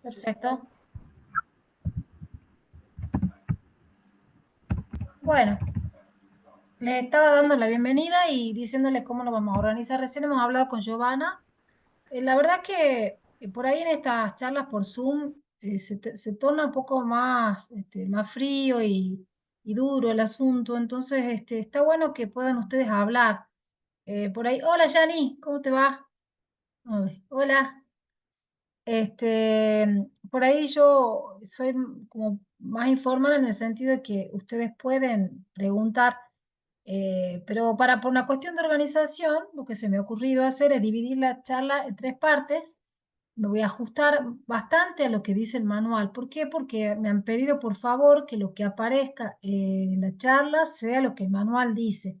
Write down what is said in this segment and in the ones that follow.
Perfecto. Bueno, les estaba dando la bienvenida y diciéndoles cómo nos vamos a organizar. Recién hemos hablado con Giovanna. La verdad que por ahí en estas charlas por Zoom se torna un poco más, más frío y duro el asunto. Entonces, está bueno que puedan ustedes hablar. Por ahí, hola Yani, ¿cómo te va? Ay, hola. Por ahí yo soy como más informal en el sentido de que ustedes pueden preguntar, pero por una cuestión de organización, lo que se me ha ocurrido hacer es dividir la charla en tres partes. Me voy a ajustar bastante a lo que dice el manual. ¿Por qué? Porque me han pedido por favor que lo que aparezca en la charla sea lo que el manual dice.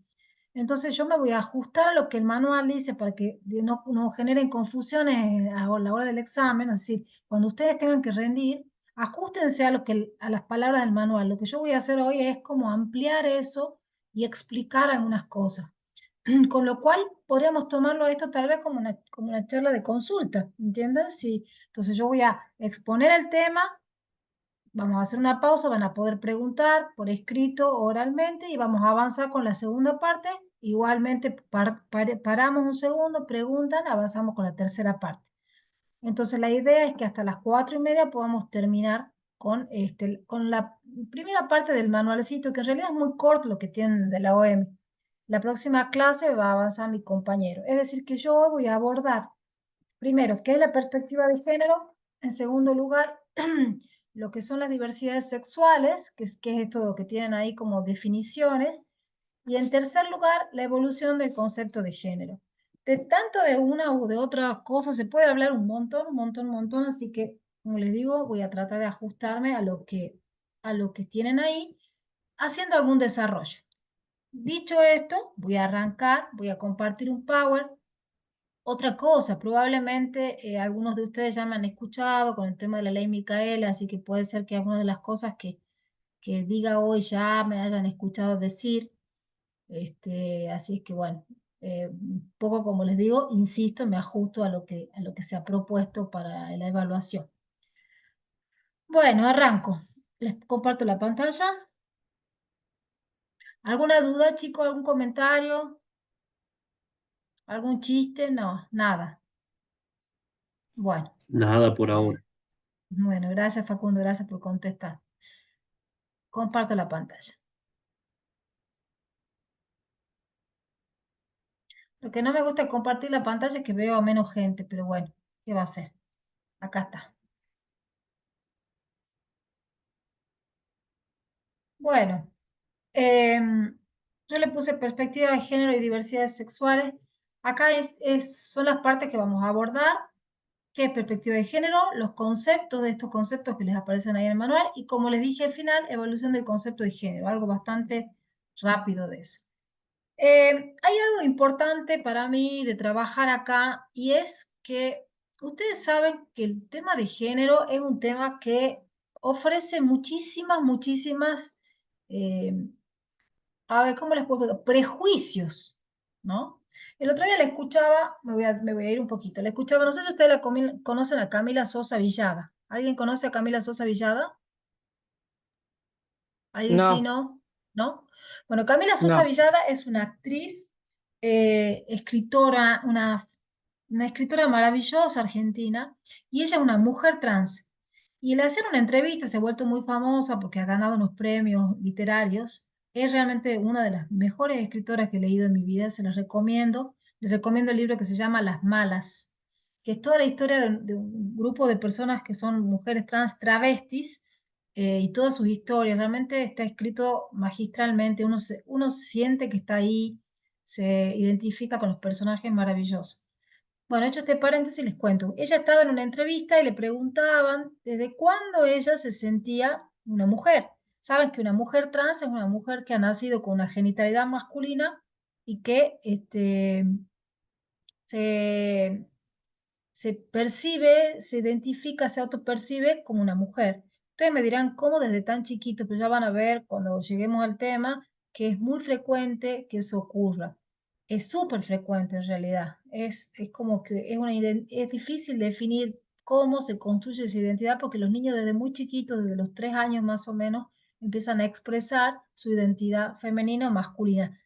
Entonces yo me voy a ajustar a lo que el manual dice para que no generen confusiones a la hora del examen. Es decir, cuando ustedes tengan que rendir, ajustense a a las palabras del manual. Lo que yo voy a hacer hoy es como ampliar eso y explicar algunas cosas. Con lo cual podríamos tomarlo esto tal vez como una charla de consulta, ¿entienden? Sí. Entonces yo voy a exponer el tema, vamos a hacer una pausa, van a poder preguntar por escrito, oralmente, y vamos a avanzar con la segunda parte. Igualmente paramos un segundo, preguntan, avanzamos con la tercera parte. Entonces la idea es que hasta las 4:30 podamos terminar con la primera parte del manualcito, que en realidad es muy corto lo que tienen de la OM. La próxima clase va a avanzar mi compañero. Es decir, que yo voy a abordar primero qué es la perspectiva de género, en segundo lugar, lo que son las diversidades sexuales, que es esto que tienen ahí como definiciones, y en tercer lugar, la evolución del concepto de género. De tanto de una u de otra cosa se puede hablar un montón, un montón, un montón, así que, como les digo, voy a tratar de ajustarme a lo que tienen ahí, haciendo algún desarrollo. Dicho esto, voy a arrancar, voy a compartir un Power. Otra cosa, probablemente algunos de ustedes ya me han escuchado con el tema de la ley Micaela, así que puede ser que algunas de las cosas que diga hoy ya me hayan escuchado decir. Así es que bueno, un poco como les digo, insisto, me ajusto a lo que se ha propuesto para la evaluación. Bueno, arranco. Les comparto la pantalla. ¿Alguna duda, chicos? ¿Algún comentario? ¿Algún chiste? No, nada. Bueno, Nada por ahora. bueno, gracias Facundo, gracias por contestar. Comparto la pantalla. Lo que no me gusta de compartir la pantalla es que veo a menos gente, pero bueno, ¿qué va a hacer? Acá está. Bueno, yo le puse perspectiva de género y diversidades sexuales. Acá son las partes que vamos a abordar, qué es perspectiva de género, los conceptos de estos conceptos que les aparecen ahí en el manual y como les dije al final, evolución del concepto de género, algo bastante rápido de eso. Hay algo importante para mí de trabajar acá y es que ustedes saben que el tema de género es un tema que ofrece muchísimas, eh, a ver, ¿cómo les puedo explicar? Prejuicios, ¿no? El otro día le escuchaba, me voy a ir un poquito, le escuchaba, no sé si ustedes conocen a Camila Sosa Villada. ¿Alguien conoce a Camila Sosa Villada? ¿Alguien sí, No, no? ¿No? Bueno, Camila Sosa no. Villada es una actriz, escritora, una escritora maravillosa argentina, y ella es una mujer trans. Y al hacer una entrevista se ha vuelto muy famosa porque ha ganado unos premios literarios. Es realmente una de las mejores escritoras que he leído en mi vida, se las recomiendo. Les recomiendo el libro que se llama Las Malas, que es toda la historia de un grupo de personas que son mujeres trans travestis, y todas sus historias. Realmente está escrito magistralmente, uno siente que está ahí, se identifica con los personajes maravillosos. Bueno, hecho este paréntesis, les cuento. Ella estaba en una entrevista y le preguntaban desde cuándo ella se sentía una mujer. Saben que una mujer trans es una mujer que ha nacido con una genitalidad masculina y que se, se percibe, se identifica, se autopercibe como una mujer. Ustedes me dirán cómo desde tan chiquito, pero ya van a ver cuando lleguemos al tema que es muy frecuente que eso ocurra. Es súper frecuente en realidad. Es como que es difícil definir cómo se construye esa identidad, porque los niños desde muy chiquitos, desde los 3 años más o menos, empiezan a expresar su identidad femenina o masculina,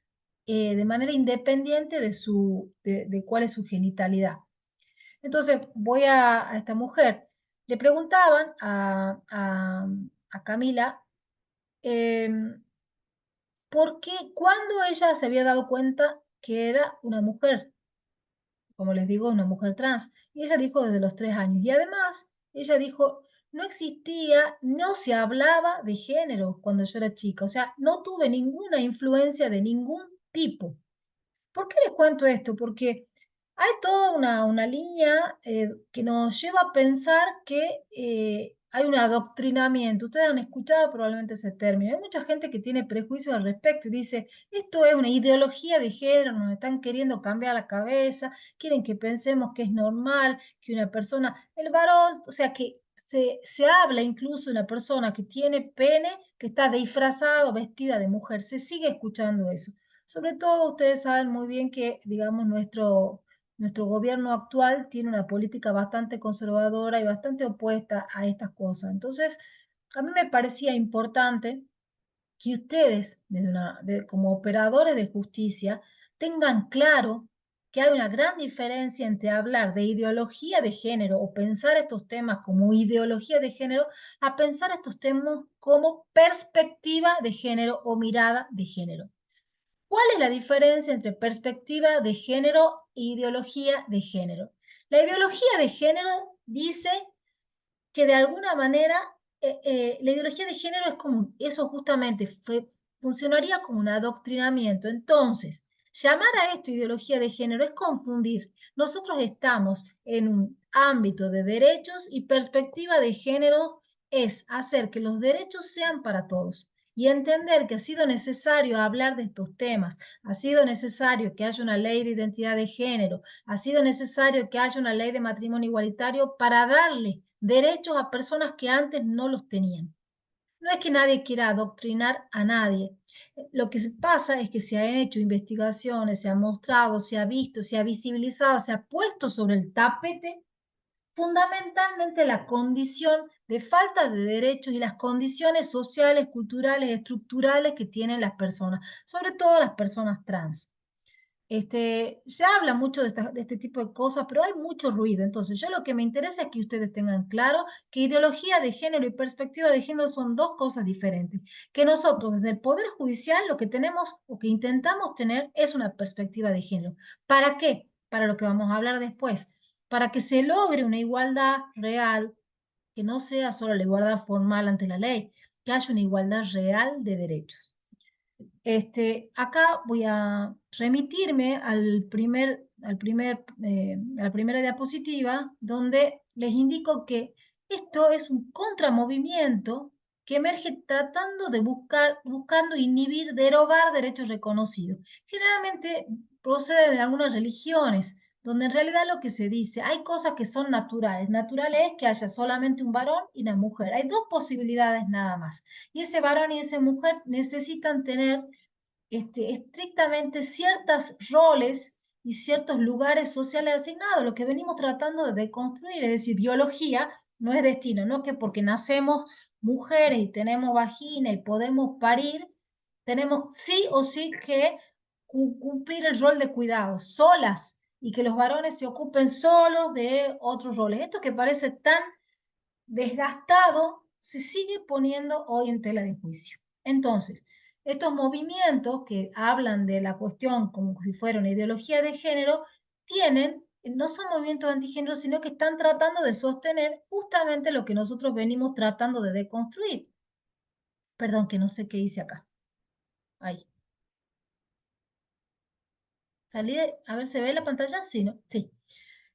de manera independiente de cuál es su genitalidad. Entonces, voy a esta mujer. Le preguntaban a Camila, ¿por qué, cuándo ella se había dado cuenta que era una mujer? Como les digo, una mujer trans. Y ella dijo desde los 3 años. Y además, ella dijo, no existía, no se hablaba de género cuando yo era chica. O sea, no tuve ninguna influencia de ningún tipo. ¿Por qué les cuento esto? Porque hay toda una línea que nos lleva a pensar que hay un adoctrinamiento. Ustedes han escuchado probablemente ese término. Hay mucha gente que tiene prejuicios al respecto y dice, esto es una ideología de género, nos están queriendo cambiar la cabeza, quieren que pensemos que es normal, que una persona, el varón, o sea, que se habla incluso de una persona que tiene pene, que está disfrazado, vestida de mujer. Se sigue escuchando eso. Sobre todo, ustedes saben muy bien que, digamos, nuestro gobierno actual tiene una política bastante conservadora y bastante opuesta a estas cosas. Entonces, a mí me parecía importante que ustedes, como operadores de justicia, tengan claro que hay una gran diferencia entre hablar de ideología de género o pensar estos temas como ideología de género a pensar estos temas como perspectiva de género o mirada de género. ¿Cuál es la diferencia entre perspectiva de género e ideología de género? La ideología de género dice que de alguna manera la ideología de género es como, eso justamente funcionaría como un adoctrinamiento. Entonces, llamar a esto ideología de género es confundir. Nosotros estamos en un ámbito de derechos y perspectiva de género es hacer que los derechos sean para todos y entender que ha sido necesario hablar de estos temas, ha sido necesario que haya una ley de identidad de género, ha sido necesario que haya una ley de matrimonio igualitario para darle derechos a personas que antes no los tenían. No es que nadie quiera adoctrinar a nadie. Lo que pasa es que se han hecho investigaciones, se ha mostrado, se ha visto, se ha visibilizado, se ha puesto sobre el tapete fundamentalmente la condición de falta de derechos y las condiciones sociales, culturales, estructurales que tienen las personas, sobre todo las personas trans. Se habla mucho de este tipo de cosas, pero hay mucho ruido. Entonces, yo lo que me interesa es que ustedes tengan claro que ideología de género y perspectiva de género son dos cosas diferentes. Que nosotros, desde el Poder Judicial, lo que tenemos o que intentamos tener es una perspectiva de género. ¿Para qué? Para lo que vamos a hablar después. Para que se logre una igualdad real, que no sea solo la igualdad formal ante la ley, que haya una igualdad real de derechos. Acá voy a remitirme a la primera diapositiva, donde les indico que esto es un contramovimiento que emerge tratando de buscando inhibir, derogar derechos reconocidos. Generalmente procede de algunas religiones, donde en realidad lo que se dice, hay cosas que son naturales. Natural es que haya solamente un varón y una mujer. Hay dos posibilidades nada más. Y ese varón y esa mujer necesitan tener estrictamente ciertos roles y ciertos lugares sociales asignados, lo que venimos tratando de deconstruir, es decir, biología no es destino, no que porque nacemos mujeres y tenemos vagina y podemos parir, tenemos sí o sí que cumplir el rol de cuidado, solas, y que los varones se ocupen solos de otros roles. Esto que parece tan desgastado se sigue poniendo hoy en tela de juicio. Entonces, estos movimientos que hablan de la cuestión como si fuera una ideología de género, no son movimientos antigénero, sino que están tratando de sostener justamente lo que nosotros venimos tratando de deconstruir. Perdón, que no sé qué hice acá. Ahí. A ver, ¿se ve la pantalla? Sí, ¿no? Sí.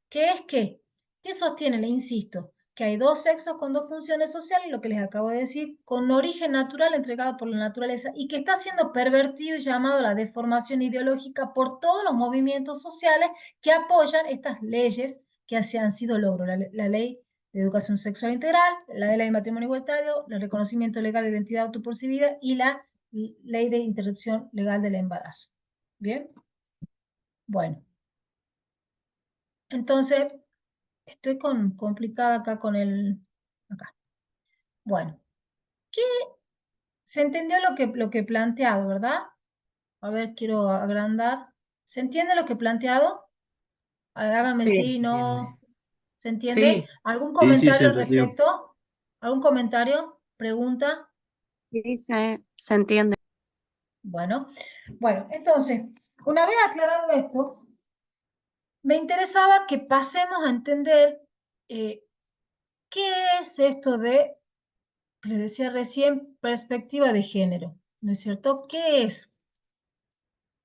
¿Qué es qué? ¿Qué sostiene? Le insisto, que hay dos sexos con dos funciones sociales, lo que les acabo de decir, con origen natural entregado por la naturaleza y que está siendo pervertido y llamado a la deformación ideológica por todos los movimientos sociales que apoyan estas leyes que han sido logro. La ley de educación sexual integral, la de ley de matrimonio igualitario, el reconocimiento legal de identidad autopercibida y la ley de interrupción legal del embarazo. ¿Bien? Bueno, entonces estoy complicada acá con acá. Bueno, se entendió lo que he planteado, ¿verdad? A ver, quiero agrandar. ¿Se entiende lo que he planteado? Hágame Sí, sí, no. ¿Se entiende? sí, ¿Algún Sí, sí, se comentario al entendió. respecto? ¿Algún comentario? ¿Pregunta? sí, se entiende. Bueno, entonces, una vez aclarado esto, me interesaba que pasemos a entender eh, qué es esto de, les decía recién, perspectiva de género, ¿no es cierto? ¿Qué es?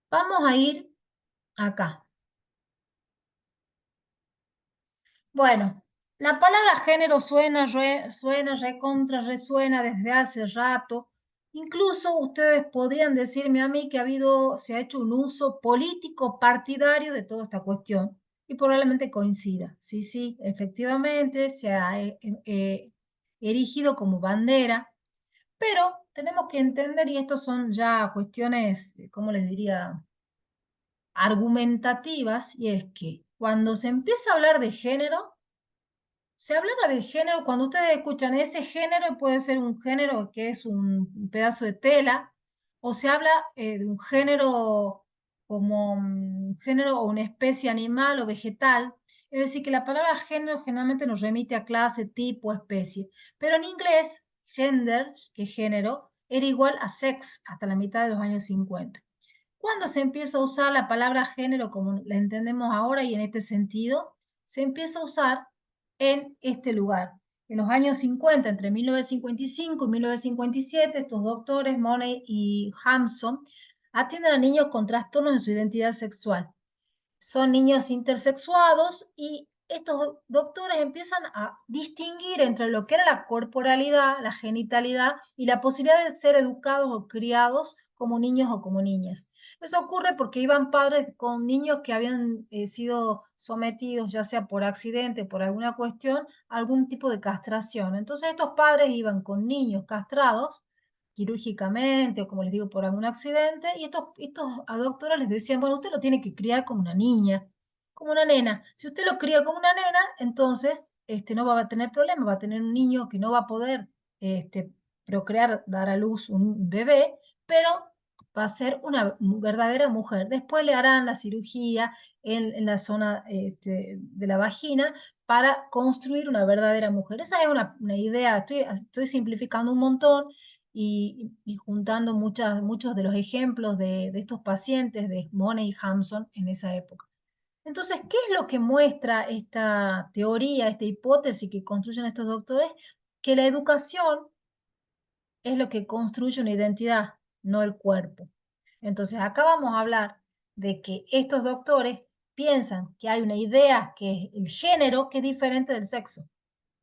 Vamos a ir acá. Bueno, la palabra género suena, recontra, resuena desde hace rato. Incluso ustedes podrían decirme a mí que se ha hecho un uso político partidario de toda esta cuestión y probablemente coincida. Sí, sí, efectivamente se ha erigido como bandera, pero tenemos que entender, y estos son ya cuestiones, ¿cómo les diría? Argumentativas, y es que cuando se empieza a hablar de género, se hablaba del género, cuando ustedes escuchan ese género, puede ser un género que es un pedazo de tela, o se habla de un género como un género o una especie animal o vegetal. Es decir, que la palabra género generalmente nos remite a clase, tipo, especie. Pero en inglés, gender, que es género, era igual a sex hasta la mitad de los años 50. Cuando se empieza a usar la palabra género como la entendemos ahora y en este sentido, se empieza a usar en este lugar. En los años 50, entre 1955 y 1957, estos doctores, Money y Hampson, atienden a niños con trastornos en su identidad sexual. Son niños intersexuados y estos doctores empiezan a distinguir entre lo que era la corporalidad, la genitalidad y la posibilidad de ser educados o criados como niños o como niñas. Eso ocurre porque iban padres con niños que habían sido sometidos, ya sea por accidente, por alguna cuestión, a algún tipo de castración. Entonces estos padres iban con niños castrados quirúrgicamente o como les digo, por algún accidente, y estos doctores les decían, bueno, usted lo tiene que criar como una niña, como una nena. Si usted lo cría como una nena, entonces no va a tener problema, va a tener un niño que no va a poder procrear, dar a luz un bebé, pero va a ser una verdadera mujer. Después le harán la cirugía en la zona de la vagina para construir una verdadera mujer. Esa es una idea, estoy simplificando un montón, y juntando muchos de los ejemplos de estos pacientes de Money y Hampson en esa época. Entonces, ¿qué es lo que muestra esta teoría, esta hipótesis que construyen estos doctores? Que la educación es lo que construye una identidad, no el cuerpo. Entonces, acá vamos a hablar de que estos doctores piensan que hay una idea que es el género que es diferente del sexo.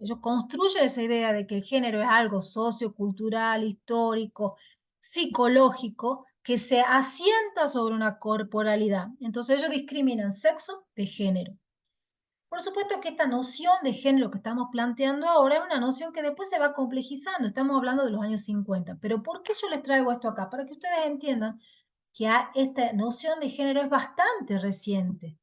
Ellos construyen esa idea de que el género es algo sociocultural, histórico, psicológico, que se asienta sobre una corporalidad. Entonces ellos discriminan sexo de género. Por supuesto que esta noción de género que estamos planteando ahora es una noción que después se va complejizando. Estamos hablando de los años 50. Pero ¿por qué yo les traigo esto acá? Para que ustedes entiendan que esta noción de género es bastante reciente.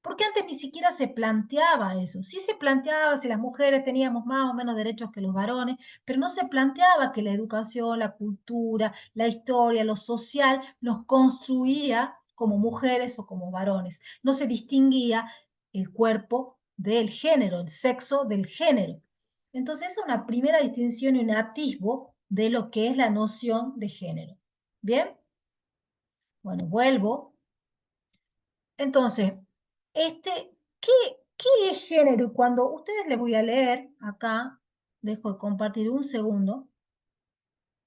Porque antes ni siquiera se planteaba eso. Sí se planteaba si las mujeres teníamos más o menos derechos que los varones, pero no se planteaba que la educación, la cultura, la historia, lo social nos construía como mujeres o como varones. No se distinguía el cuerpo del género, el sexo del género. Entonces, es una primera distinción y un atisbo de lo que es la noción de género. ¿Bien? Bueno, vuelvo. Entonces, ¿qué, qué es género? Y cuando ustedes les voy a leer acá, dejo de compartir un segundo,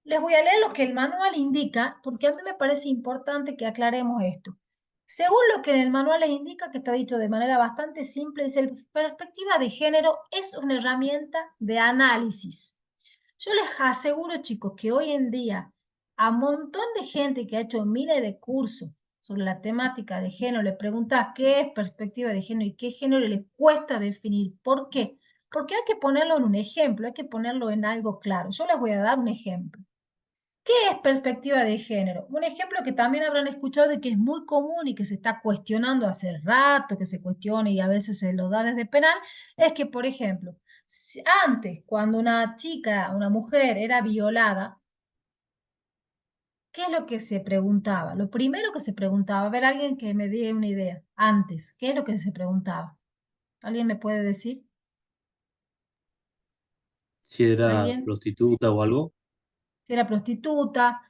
les voy a leer lo que el manual indica, porque a mí me parece importante que aclaremos esto. Según lo que en el manual les indica, que está dicho de manera bastante simple, dice, la perspectiva de género es una herramienta de análisis. Yo les aseguro, chicos, que hoy en día a un montón de gente que ha hecho miles de cursos sobre la temática de género, le pregunta qué es perspectiva de género y qué género le cuesta definir. ¿Por qué? Porque hay que ponerlo en un ejemplo, hay que ponerlo en algo claro. Yo les voy a dar un ejemplo. ¿Qué es perspectiva de género? Un ejemplo que también habrán escuchado y que es muy común y que se está cuestionando hace rato, que se cuestiona y a veces se lo da desde penal, es que, por ejemplo, antes, cuando una chica, una mujer era violada, ¿qué es lo que se preguntaba? Lo primero que se preguntaba, a ver, alguien que me dé una idea, antes, ¿qué es lo que se preguntaba? ¿Alguien me puede decir? Si era ¿Alguien? prostituta o algo. Si era prostituta,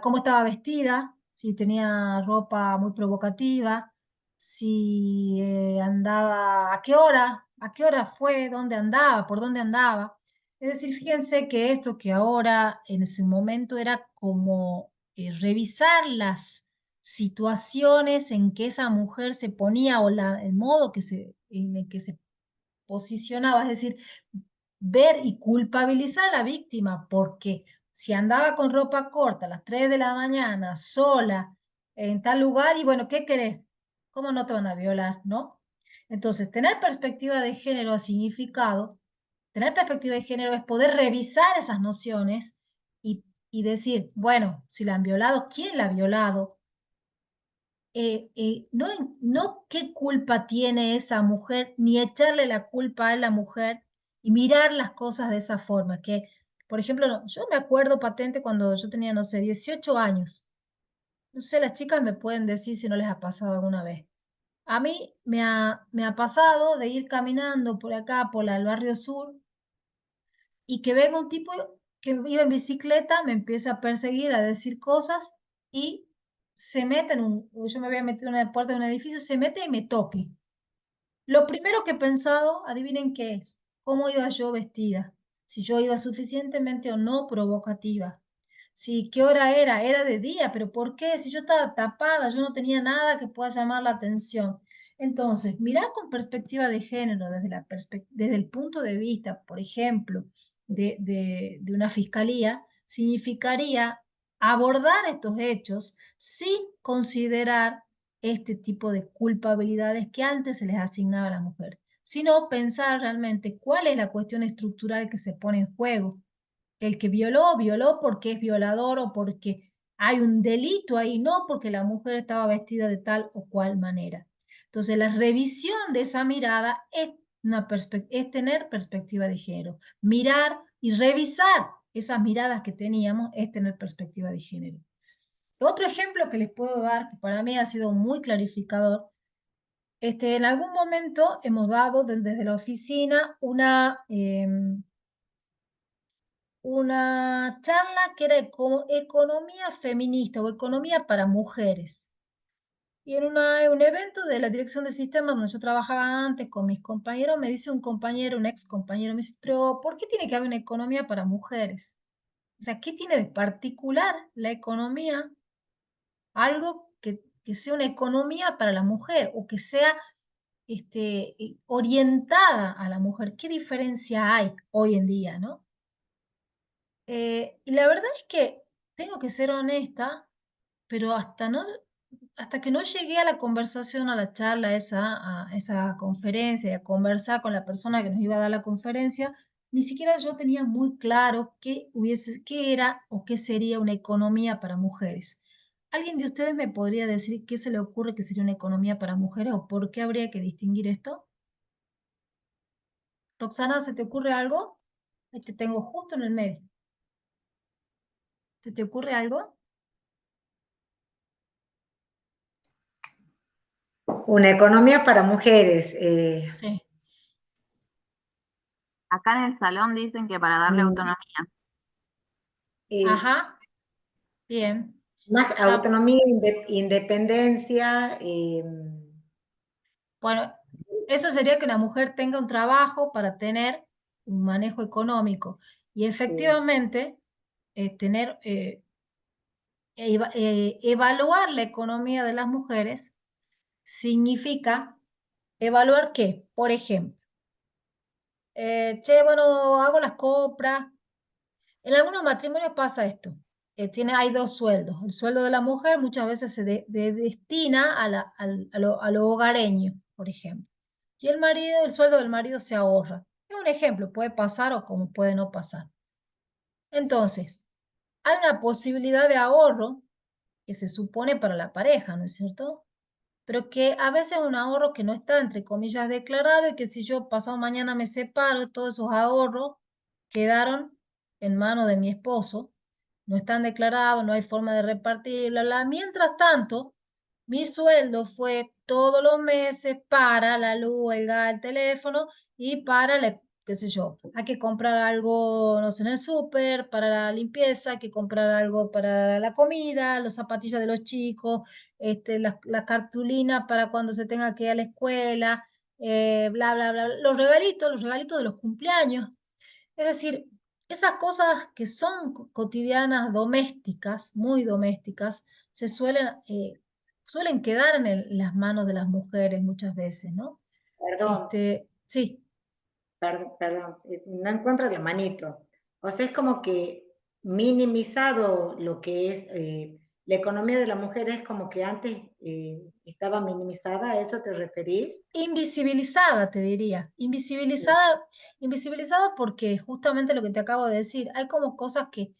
cómo estaba vestida, si tenía ropa muy provocativa, si andaba, a qué hora fue, dónde andaba, por dónde andaba. Es decir, fíjense que esto que ahora en ese momento era como revisar las situaciones en que esa mujer se ponía o el modo en el que se posicionaba, es decir, ver y culpabilizar a la víctima, porque si andaba con ropa corta a las 3 de la mañana, sola, en tal lugar, y bueno, ¿qué querés? ¿Cómo no te van a violar, no? Entonces, tener perspectiva de género ha significado, tener perspectiva de género es poder revisar esas nociones y decir, bueno, si la han violado, ¿quién la ha violado? No, no qué culpa tiene esa mujer, ni echarle la culpa a la mujer y mirar las cosas de esa forma. Que, por ejemplo, yo me acuerdo patente cuando yo tenía, no sé, 18 años. No sé, las chicas me pueden decir si no les ha pasado alguna vez. A mí me ha pasado de ir caminando por acá, por el barrio sur, y que venga un tipo que iba en bicicleta, me empieza a perseguir, a decir cosas y se mete yo me había metido en la puerta de un edificio, se mete y me toque. Lo primero que he pensado, adivinen qué es, cómo iba yo vestida, si yo iba suficientemente o no provocativa, si qué hora era de día, pero ¿por qué? Si yo estaba tapada, yo no tenía nada que pueda llamar la atención. Entonces, mirar con perspectiva de género, desde el punto de vista, por ejemplo, de una fiscalía, significaría abordar estos hechos sin considerar este tipo de culpabilidades que antes se les asignaba a la mujer, sino pensar realmente cuál es la cuestión estructural que se pone en juego. El que violó, violó porque es violador o porque hay un delito ahí, no porque la mujer estaba vestida de tal o cual manera. Entonces, la revisión de esa mirada es tener perspectiva de género. Mirar y revisar esas miradas que teníamos es tener perspectiva de género. Otro ejemplo que les puedo dar, que para mí ha sido muy clarificador, en algún momento hemos dado desde la oficina una charla que era economía feminista o economía para mujeres. Y en un evento de la dirección de sistemas donde yo trabajaba antes con mis compañeros, me dice un compañero, un ex compañero, me dice, pero ¿por qué tiene que haber una economía para mujeres? O sea, ¿qué tiene de particular la economía? Algo que sea una economía para la mujer o que sea orientada a la mujer. ¿Qué diferencia hay hoy en día, no? Y la verdad es que tengo que ser honesta, pero hasta que no llegué a la conversación, a la charla, a esa conferencia, y a conversar con la persona que nos iba a dar la conferencia, ni siquiera yo tenía muy claro qué era o qué sería una economía para mujeres. ¿Alguien de ustedes me podría decir qué se le ocurre que sería una economía para mujeres o por qué habría que distinguir esto? Roxana, ¿se te ocurre algo? Ahí te tengo justo en el medio. ¿Se te ocurre algo? Una economía para mujeres. Sí. Acá en el salón dicen que para darle mm, autonomía. eh, Ajá, bien. Más Ya, autonomía, independencia. bueno, eso sería que una mujer tenga un trabajo para tener un manejo económico. Y efectivamente, evaluar la economía de las mujeres significa evaluar qué, por ejemplo, che, bueno, hago las compras. En algunos matrimonios pasa esto. Hay dos sueldos. El sueldo de la mujer muchas veces destina a lo hogareño, por ejemplo. Y el sueldo del marido se ahorra. Es un ejemplo, puede pasar o como puede no pasar. Entonces, hay una posibilidad de ahorro que se supone para la pareja, ¿no es cierto? Pero que a veces es un ahorro que no está, entre comillas, declarado, y que si yo pasado mañana me separo, todos esos ahorros quedaron en manos de mi esposo, no están declarados, no hay forma de repartir, bla, bla. Mientras tanto, mi sueldo fue todos los meses para la luz, el gas, el teléfono y para, qué sé yo, hay que comprar algo, no sé, en el súper, para la limpieza, hay que comprar algo para la comida, las zapatillas de los chicos, la cartulina para cuando se tenga que ir a la escuela, bla, bla, bla, los regalitos de los cumpleaños. Es decir, esas cosas que son cotidianas, domésticas, muy domésticas, suelen quedar en las manos de las mujeres muchas veces, ¿no? Perdón, Sí. perdón, no encuentro la manito. O sea, es como que minimizado lo que es la economía de la mujer, es como que antes estaba minimizada, ¿a eso te referís? Invisibilizada, te diría. Invisibilizada porque justamente lo que te acabo de decir, hay como cosas que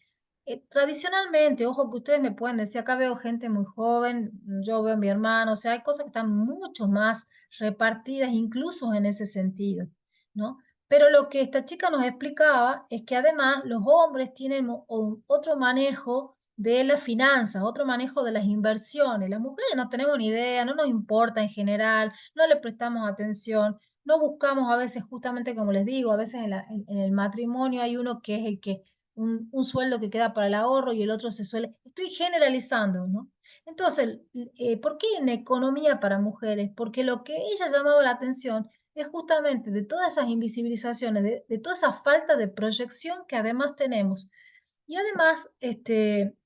tradicionalmente, ojo que ustedes me pueden decir, acá veo gente muy joven, yo veo a mi hermano, o sea, hay cosas que están mucho más repartidas incluso en ese sentido, ¿no? Pero lo que esta chica nos explicaba es que además los hombres tienen otro manejo de las finanzas, otro manejo de las inversiones. Las mujeres no tenemos ni idea, no nos importa en general, no le prestamos atención, no buscamos a veces, justamente como les digo, a veces en el matrimonio hay uno que es el que, un sueldo que queda para el ahorro y el otro se suele, estoy generalizando, ¿no? Entonces, ¿por qué una economía para mujeres? Porque lo que ella llamaba la atención es justamente de todas esas invisibilizaciones, de toda esa falta de proyección que además tenemos. Y además,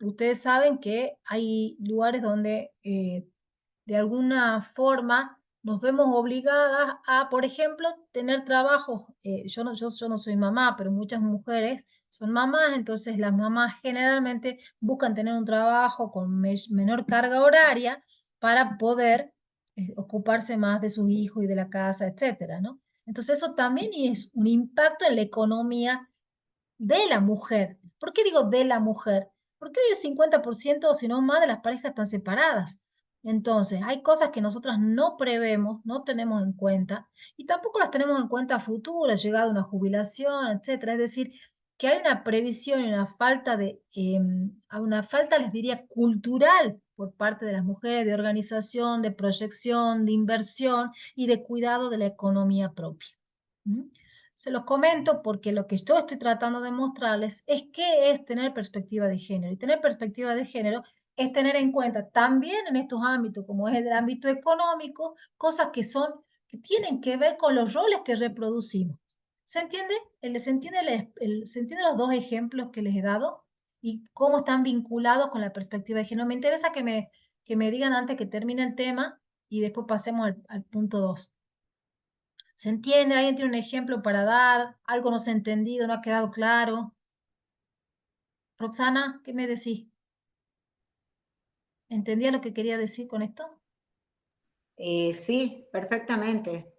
ustedes saben que hay lugares donde de alguna forma nos vemos obligadas a, por ejemplo, tener trabajos. Yo no soy mamá, pero muchas mujeres son mamás, entonces las mamás generalmente buscan tener un trabajo con menor carga horaria para poder ocuparse más de sus hijos y de la casa, etcétera, ¿no? Entonces eso también es un impacto en la economía de la mujer. ¿Por qué digo de la mujer? Porque hoy el 50% o si no más de las parejas están separadas. Entonces, hay cosas que nosotras no prevemos, no tenemos en cuenta, y tampoco las tenemos en cuenta a futuro, llegada una jubilación, etcétera. Es decir, que hay una previsión y una falta una falta, les diría, cultural por parte de las mujeres, de organización, de proyección, de inversión y de cuidado de la economía propia. ¿Mm? Se los comento porque lo que yo estoy tratando de mostrarles es qué es tener perspectiva de género. Y tener perspectiva de género es tener en cuenta también en estos ámbitos, como es el ámbito económico, cosas que tienen que ver con los roles que reproducimos. ¿Se entiende? ¿Se entiende los dos ejemplos que les he dado? Y cómo están vinculados con la perspectiva de género. Me interesa que me digan antes que termine el tema y después pasemos al punto 2. ¿Se entiende? ¿Alguien tiene un ejemplo para dar? ¿Algo no se ha entendido, no ha quedado claro? Roxana, ¿qué me decís? ¿Entendía lo que quería decir con esto? Sí, perfectamente.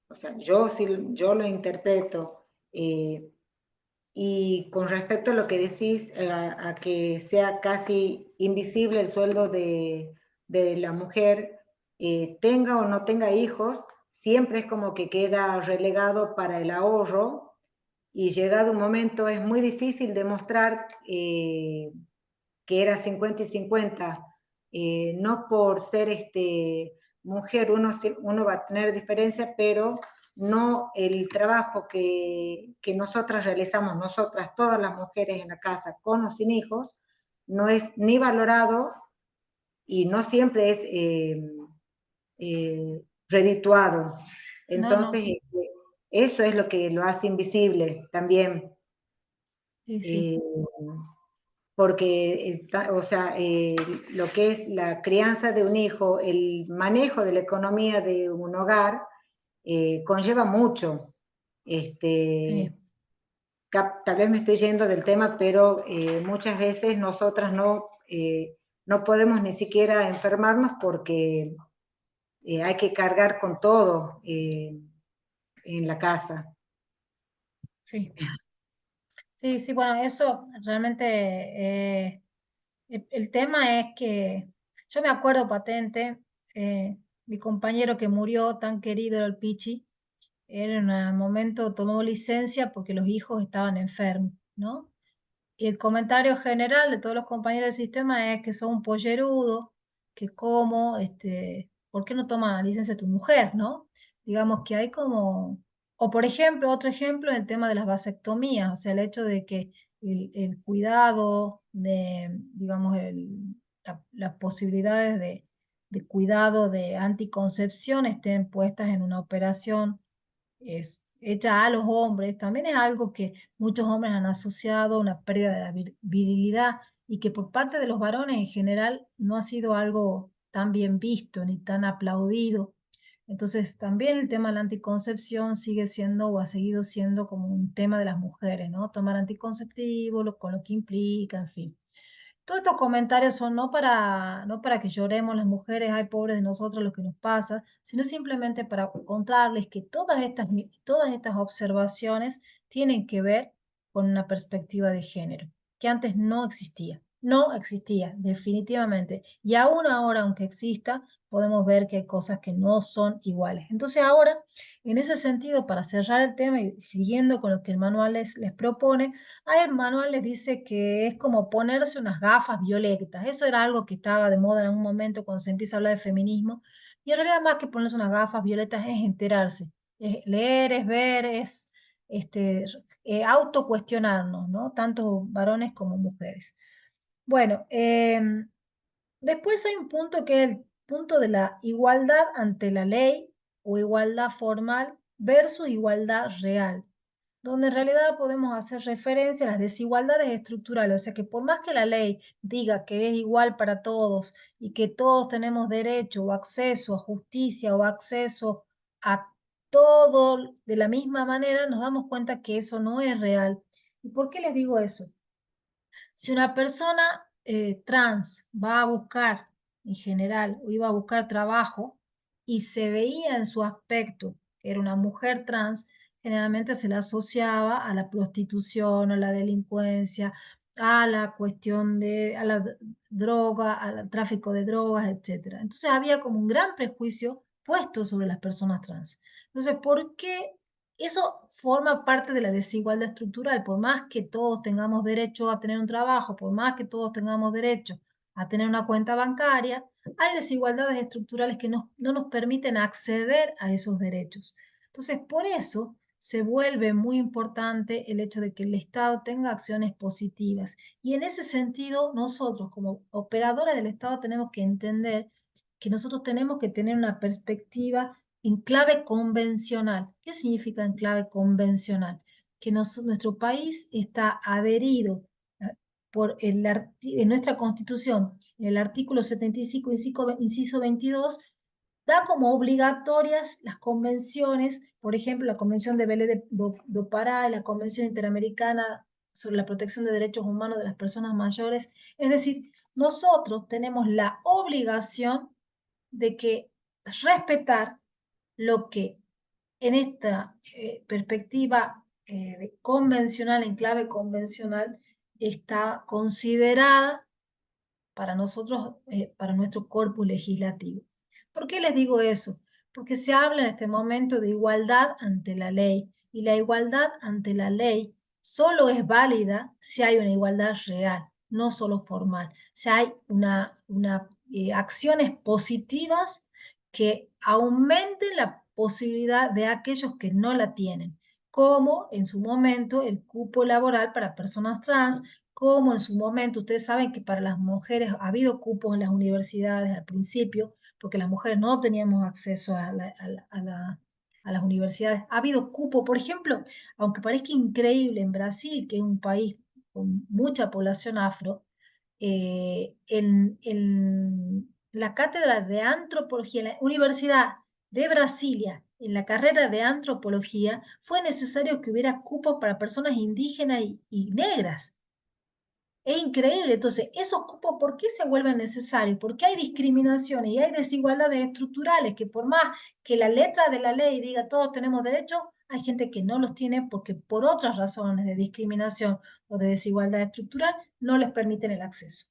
O sea, yo lo interpreto. Y con respecto a lo que decís, a que sea casi invisible el sueldo de la mujer, tenga o no tenga hijos, siempre es como que queda relegado para el ahorro, y llegado un momento es muy difícil demostrar que era 50 y 50. No por ser mujer uno va a tener diferencia, pero no el trabajo que nosotras realizamos, nosotras, todas las mujeres en la casa, con o sin hijos, no es ni valorado y no siempre es redituado. No, Entonces, no. eso es lo que lo hace invisible también. Sí, sí. Eh, Porque, o sea, lo que es la crianza de un hijo, el manejo de la economía de un hogar, conlleva mucho. Sí. Tal vez me estoy yendo del tema, pero muchas veces nosotras no podemos ni siquiera enfermarnos porque hay que cargar con todo en la casa. Sí. Sí, sí, bueno, eso realmente, el tema es que yo me acuerdo patente, mi compañero que murió tan querido era el Pichi, él en un momento tomó licencia porque los hijos estaban enfermos, ¿no? Y el comentario general de todos los compañeros del sistema es que son un pollerudo, que como, ¿por qué no toma licencia tu mujer, no? Digamos que hay como, o por ejemplo, otro ejemplo, el tema de las vasectomías, o sea, el hecho de que el cuidado de, digamos, las posibilidades de cuidado de anticoncepción estén puestas en una operación es hecha a los hombres, también es algo que muchos hombres han asociado a una pérdida de la virilidad y que por parte de los varones en general no ha sido algo tan bien visto ni tan aplaudido. Entonces también el tema de la anticoncepción sigue siendo o ha seguido siendo como un tema de las mujeres, ¿no? Tomar anticonceptivo, con lo que implica, en fin. Todos estos comentarios son no para que lloremos las mujeres, ay, pobres de nosotros lo que nos pasa, sino simplemente para contarles que todas estas observaciones tienen que ver con una perspectiva de género, que antes no existía, definitivamente. Y aún ahora, aunque exista, podemos ver que hay cosas que no son iguales. Entonces ahora, en ese sentido, para cerrar el tema y siguiendo con lo que el manual les propone, ahí el manual les dice que es como ponerse unas gafas violetas. Eso era algo que estaba de moda en un momento cuando se empieza a hablar de feminismo. Y en realidad más que ponerse unas gafas violetas es enterarse. Es leer, es ver, es autocuestionarnos, ¿no? Tanto varones como mujeres. Bueno, después hay un punto que es el punto de la igualdad ante la ley o igualdad formal versus igualdad real, donde en realidad podemos hacer referencia a las desigualdades estructurales, o sea que por más que la ley diga que es igual para todos y que todos tenemos derecho o acceso a justicia o acceso a todo de la misma manera, nos damos cuenta que eso no es real. ¿Y por qué les digo eso? Si una persona trans va a buscar, en general, o iba a buscar trabajo y se veía en su aspecto que era una mujer trans, generalmente se la asociaba a la prostitución, a la delincuencia, a la cuestión a la droga, al tráfico de drogas, etc. Entonces había como un gran prejuicio puesto sobre las personas trans. Entonces, ¿por qué eso forma parte de la desigualdad estructural? Por más que todos tengamos derecho a tener un trabajo, por más que todos tengamos derecho a tener una cuenta bancaria, hay desigualdades estructurales que no nos permiten acceder a esos derechos. Entonces, por eso se vuelve muy importante el hecho de que el Estado tenga acciones positivas. Y en ese sentido, nosotros como operadores del Estado tenemos que entender que nosotros tenemos que tener una perspectiva en clave convencional. ¿Qué significa en clave convencional? Que nuestro país está adherido en nuestra Constitución, en el artículo 75, inciso 22, da como obligatorias las convenciones, por ejemplo, la Convención de Belém do Pará, la Convención Interamericana sobre la Protección de Derechos Humanos de las Personas Mayores. Es decir, nosotros tenemos la obligación de que respetar lo que en esta perspectiva convencional, en clave convencional, está considerada para nosotros, para nuestro corpus legislativo. ¿Por qué les digo eso? Porque se habla en este momento de igualdad ante la ley, y la igualdad ante la ley solo es válida si hay una igualdad real, no solo formal, si hay acciones positivas que aumenten la posibilidad de aquellos que no la tienen, como en su momento el cupo laboral para personas trans, como en su momento, ustedes saben que para las mujeres ha habido cupos en las universidades al principio, porque las mujeres no teníamos acceso a las universidades. Ha habido cupo, por ejemplo, aunque parezca increíble, en Brasil, que es un país con mucha población afro, en la cátedra de antropología, en la Universidad de Brasilia, en la carrera de antropología, fue necesario que hubiera cupos para personas indígenas y negras. Es increíble. Entonces, esos cupos, ¿por qué se vuelven necesarios? Porque hay discriminaciones y hay desigualdades estructurales que por más que la letra de la ley diga todos tenemos derecho, hay gente que no los tiene porque por otras razones de discriminación o de desigualdad estructural no les permiten el acceso.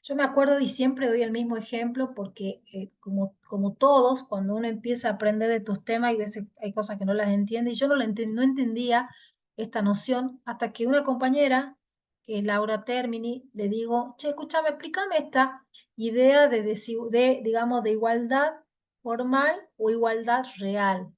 Yo me acuerdo y siempre doy el mismo ejemplo porque como todos, cuando uno empieza a aprender de estos temas, hay veces hay cosas que no las entiende y yo no entendía esta noción hasta que una compañera, que es Laura Termini, le digo, che, escúchame, explícame esta idea digamos, de igualdad formal o igualdad real,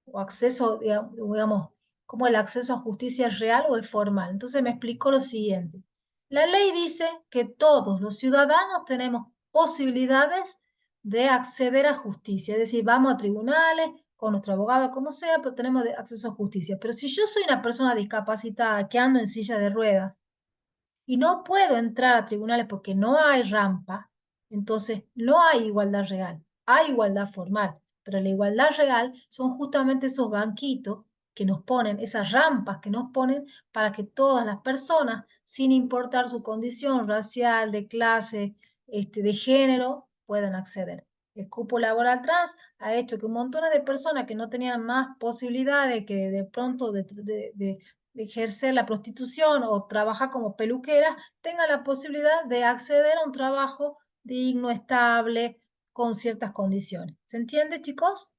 o acceso, digamos, cómo el acceso a justicia es real o es formal. Entonces me explicó lo siguiente. La ley dice que todos los ciudadanos tenemos posibilidades de acceder a justicia, es decir, vamos a tribunales con nuestro abogado, como sea, pero tenemos acceso a justicia. Pero si yo soy una persona discapacitada que ando en silla de ruedas y no puedo entrar a tribunales porque no hay rampa, entonces no hay igualdad real, hay igualdad formal, pero la igualdad real son justamente esos banquitos que nos ponen, esas rampas que nos ponen para que todas las personas, sin importar su condición racial, de clase, de género, puedan acceder. El cupo laboral trans ha hecho que un montón de personas que no tenían más posibilidades que de pronto de ejercer la prostitución o trabajar como peluquera, tengan la posibilidad de acceder a un trabajo digno, estable, con ciertas condiciones. ¿Se entiende, chicos?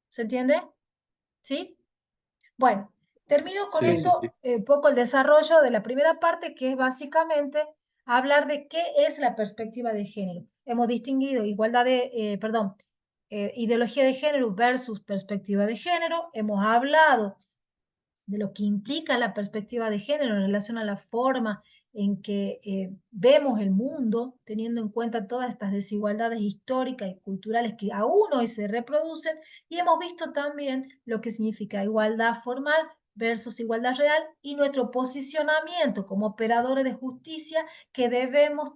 ¿Se entiende? ¿Sí? Bueno, termino con Sí, esto un poco el desarrollo de la primera parte, que es básicamente hablar de qué es la perspectiva de género. Hemos distinguido ideología de género versus perspectiva de género. Hemos hablado de lo que implica la perspectiva de género en relación a la forma en que vemos el mundo, teniendo en cuenta todas estas desigualdades históricas y culturales que aún hoy se reproducen, y hemos visto también lo que significa igualdad formal versus igualdad real y nuestro posicionamiento como operadores de justicia, que debemos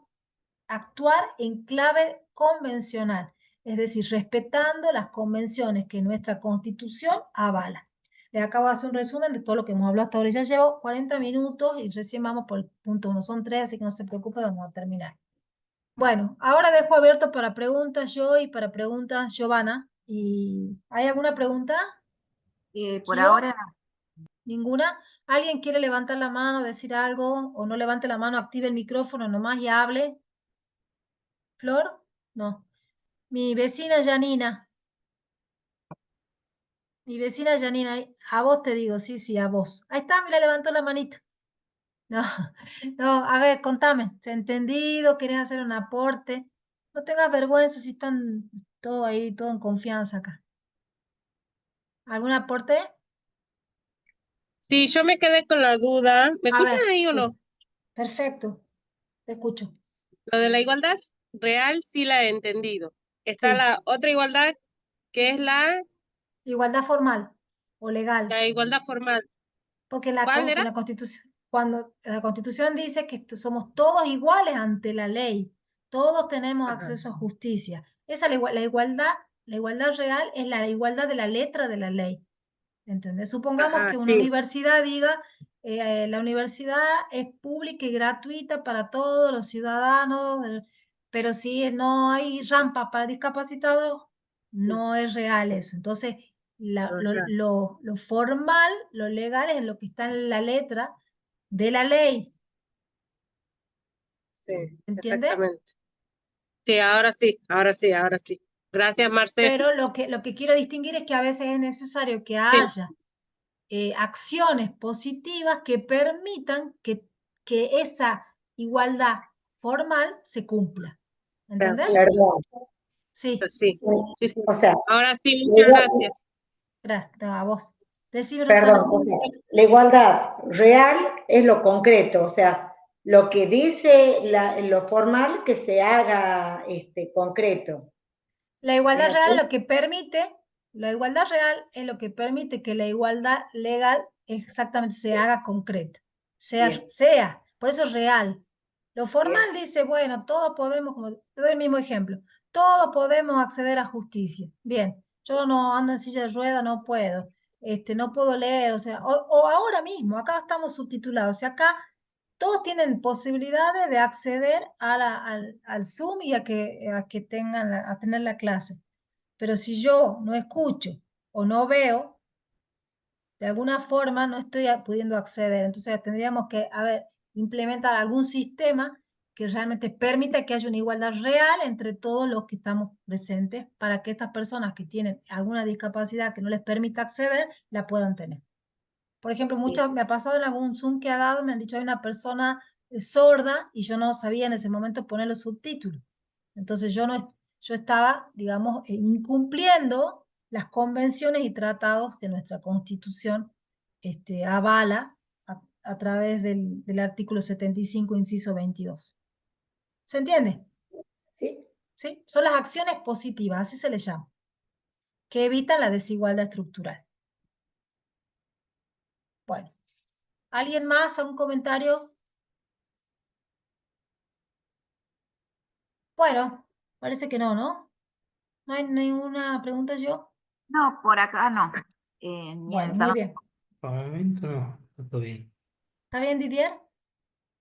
actuar en clave convencional, es decir, respetando las convenciones que nuestra Constitución avala. Les acabo de hacer un resumen de todo lo que hemos hablado hasta ahora. Ya llevo 40 minutos y recién vamos por el punto 1. Son 3, así que no se preocupe, vamos a terminar. Bueno, ahora dejo abierto para preguntas yo y para preguntas Giovanna. ¿Hay alguna pregunta? Por ¿Kio? ahora ¿Ninguna? ¿Alguien quiere levantar la mano, decir algo? O no levante la mano, active el micrófono nomás y hable. ¿Flor? No. Mi vecina Janina. Mi vecina Janina, a vos te digo, sí, a vos. Ahí está, mira, levantó la manita. No, no, a ver, contame, ¿se ha entendido? ¿Querés hacer un aporte? No tengas vergüenza si están todo ahí, todo en confianza acá. ¿Algún aporte? Sí, yo me quedé con la duda. ¿Me A escuchan ver, ahí o sí, no? perfecto, te escucho. Lo de la igualdad real sí la he entendido. Está Sí, la otra igualdad que es igualdad formal o legal, la igualdad formal. porque ¿Cuál con era? la Constitución, cuando la Constitución dice que somos todos iguales ante la ley, todos tenemos Ajá. acceso a justicia. Esa la igualdad real es la igualdad de la letra de la ley. ¿Entendés? Supongamos Ajá, que una sí. universidad diga, la universidad es pública y gratuita para todos los ciudadanos, pero si no hay rampa para discapacitados, no es real eso. Entonces, Ajá, lo formal, lo legal es lo que está en la letra de la ley. sí, ¿Entiendes? exactamente. Sí, ahora sí, ahora sí, ahora sí. Gracias, Marce. Pero lo que quiero distinguir es que a veces es necesario que Sí, haya acciones positivas que permitan que esa igualdad formal se cumpla. ¿Entendés? Perdón. Sí, sí, sí, sí. O sea, Ahora sí, la muchas igual- gracias. gracias a vos. Decime, perdón, Roxana. o sea, la igualdad real es lo concreto, o sea, lo que dice lo formal que se haga concreto. La ¿Es igualdad real es así? lo que permite, la igualdad real es lo que permite que la igualdad legal exactamente se haga concreta, Bien, por eso es real. Lo formal bien. dice, bueno, todos podemos, como te doy el mismo ejemplo, todos podemos acceder a justicia. Bien, yo no ando en silla de ruedas, no puedo, no puedo leer, o sea, o ahora mismo, acá estamos subtitulados, o sea, acá todos tienen posibilidades de acceder al Zoom y a que a tener la clase. Pero si yo no escucho o no veo, de alguna forma no estoy pudiendo acceder. Entonces tendríamos que, implementar algún sistema que realmente permita que haya una igualdad real entre todos los que estamos presentes para que estas personas que tienen alguna discapacidad que no les permita acceder, la puedan tener. Por ejemplo, me ha pasado en algún Zoom que ha dado, me han dicho hay una persona sorda y yo no sabía en ese momento poner los subtítulos. Entonces yo estaba, digamos, incumpliendo las convenciones y tratados que nuestra Constitución avala a través del artículo 75, inciso 22. ¿Se entiende? Sí. ¿Sí? Son las acciones positivas, así se les llama, que evitan la desigualdad estructural. Bueno, ¿alguien más? ¿Algún comentario? Bueno, parece que no, ¿no? ¿No hay ninguna pregunta yo? No, por acá no. Ni Bueno, en muy salón. bien. Por el momento no, está todo bien. ¿Está bien, Didier?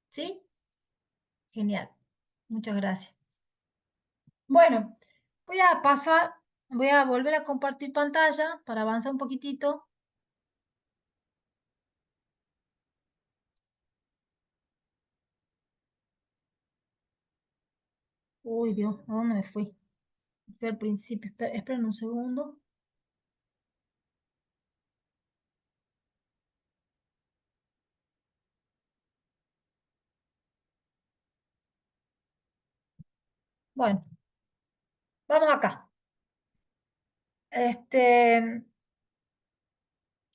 ¿Sí? Genial. Muchas gracias. Bueno, voy a volver a compartir pantalla para avanzar un poquitito. Uy, Dios, ¿a dónde me fui? Fui al principio. Esperen un segundo. Bueno, vamos acá.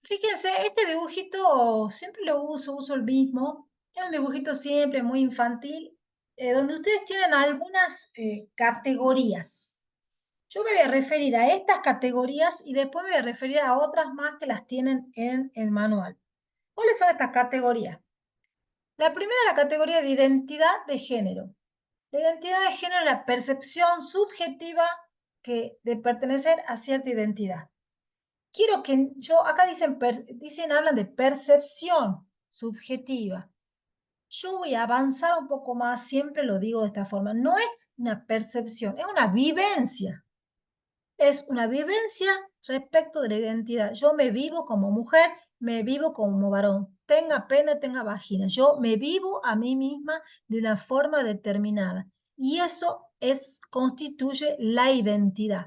Fíjense, este dibujito siempre lo uso el mismo. Es un dibujito simple, muy infantil, donde ustedes tienen algunas categorías. Yo me voy a referir a estas categorías y después me voy a referir a otras más que las tienen en el manual. ¿Cuáles son estas categorías? La primera es la categoría de identidad de género. La identidad de género es la percepción subjetiva de pertenecer a cierta identidad. Quiero que acá hablan de percepción subjetiva. Yo voy a avanzar un poco más, siempre lo digo de esta forma, no es una percepción, es una vivencia. Es una vivencia respecto de la identidad. Yo me vivo como mujer, me vivo como varón, tenga pene, tenga vagina. Yo me vivo a mí misma de una forma determinada. Y eso constituye la identidad.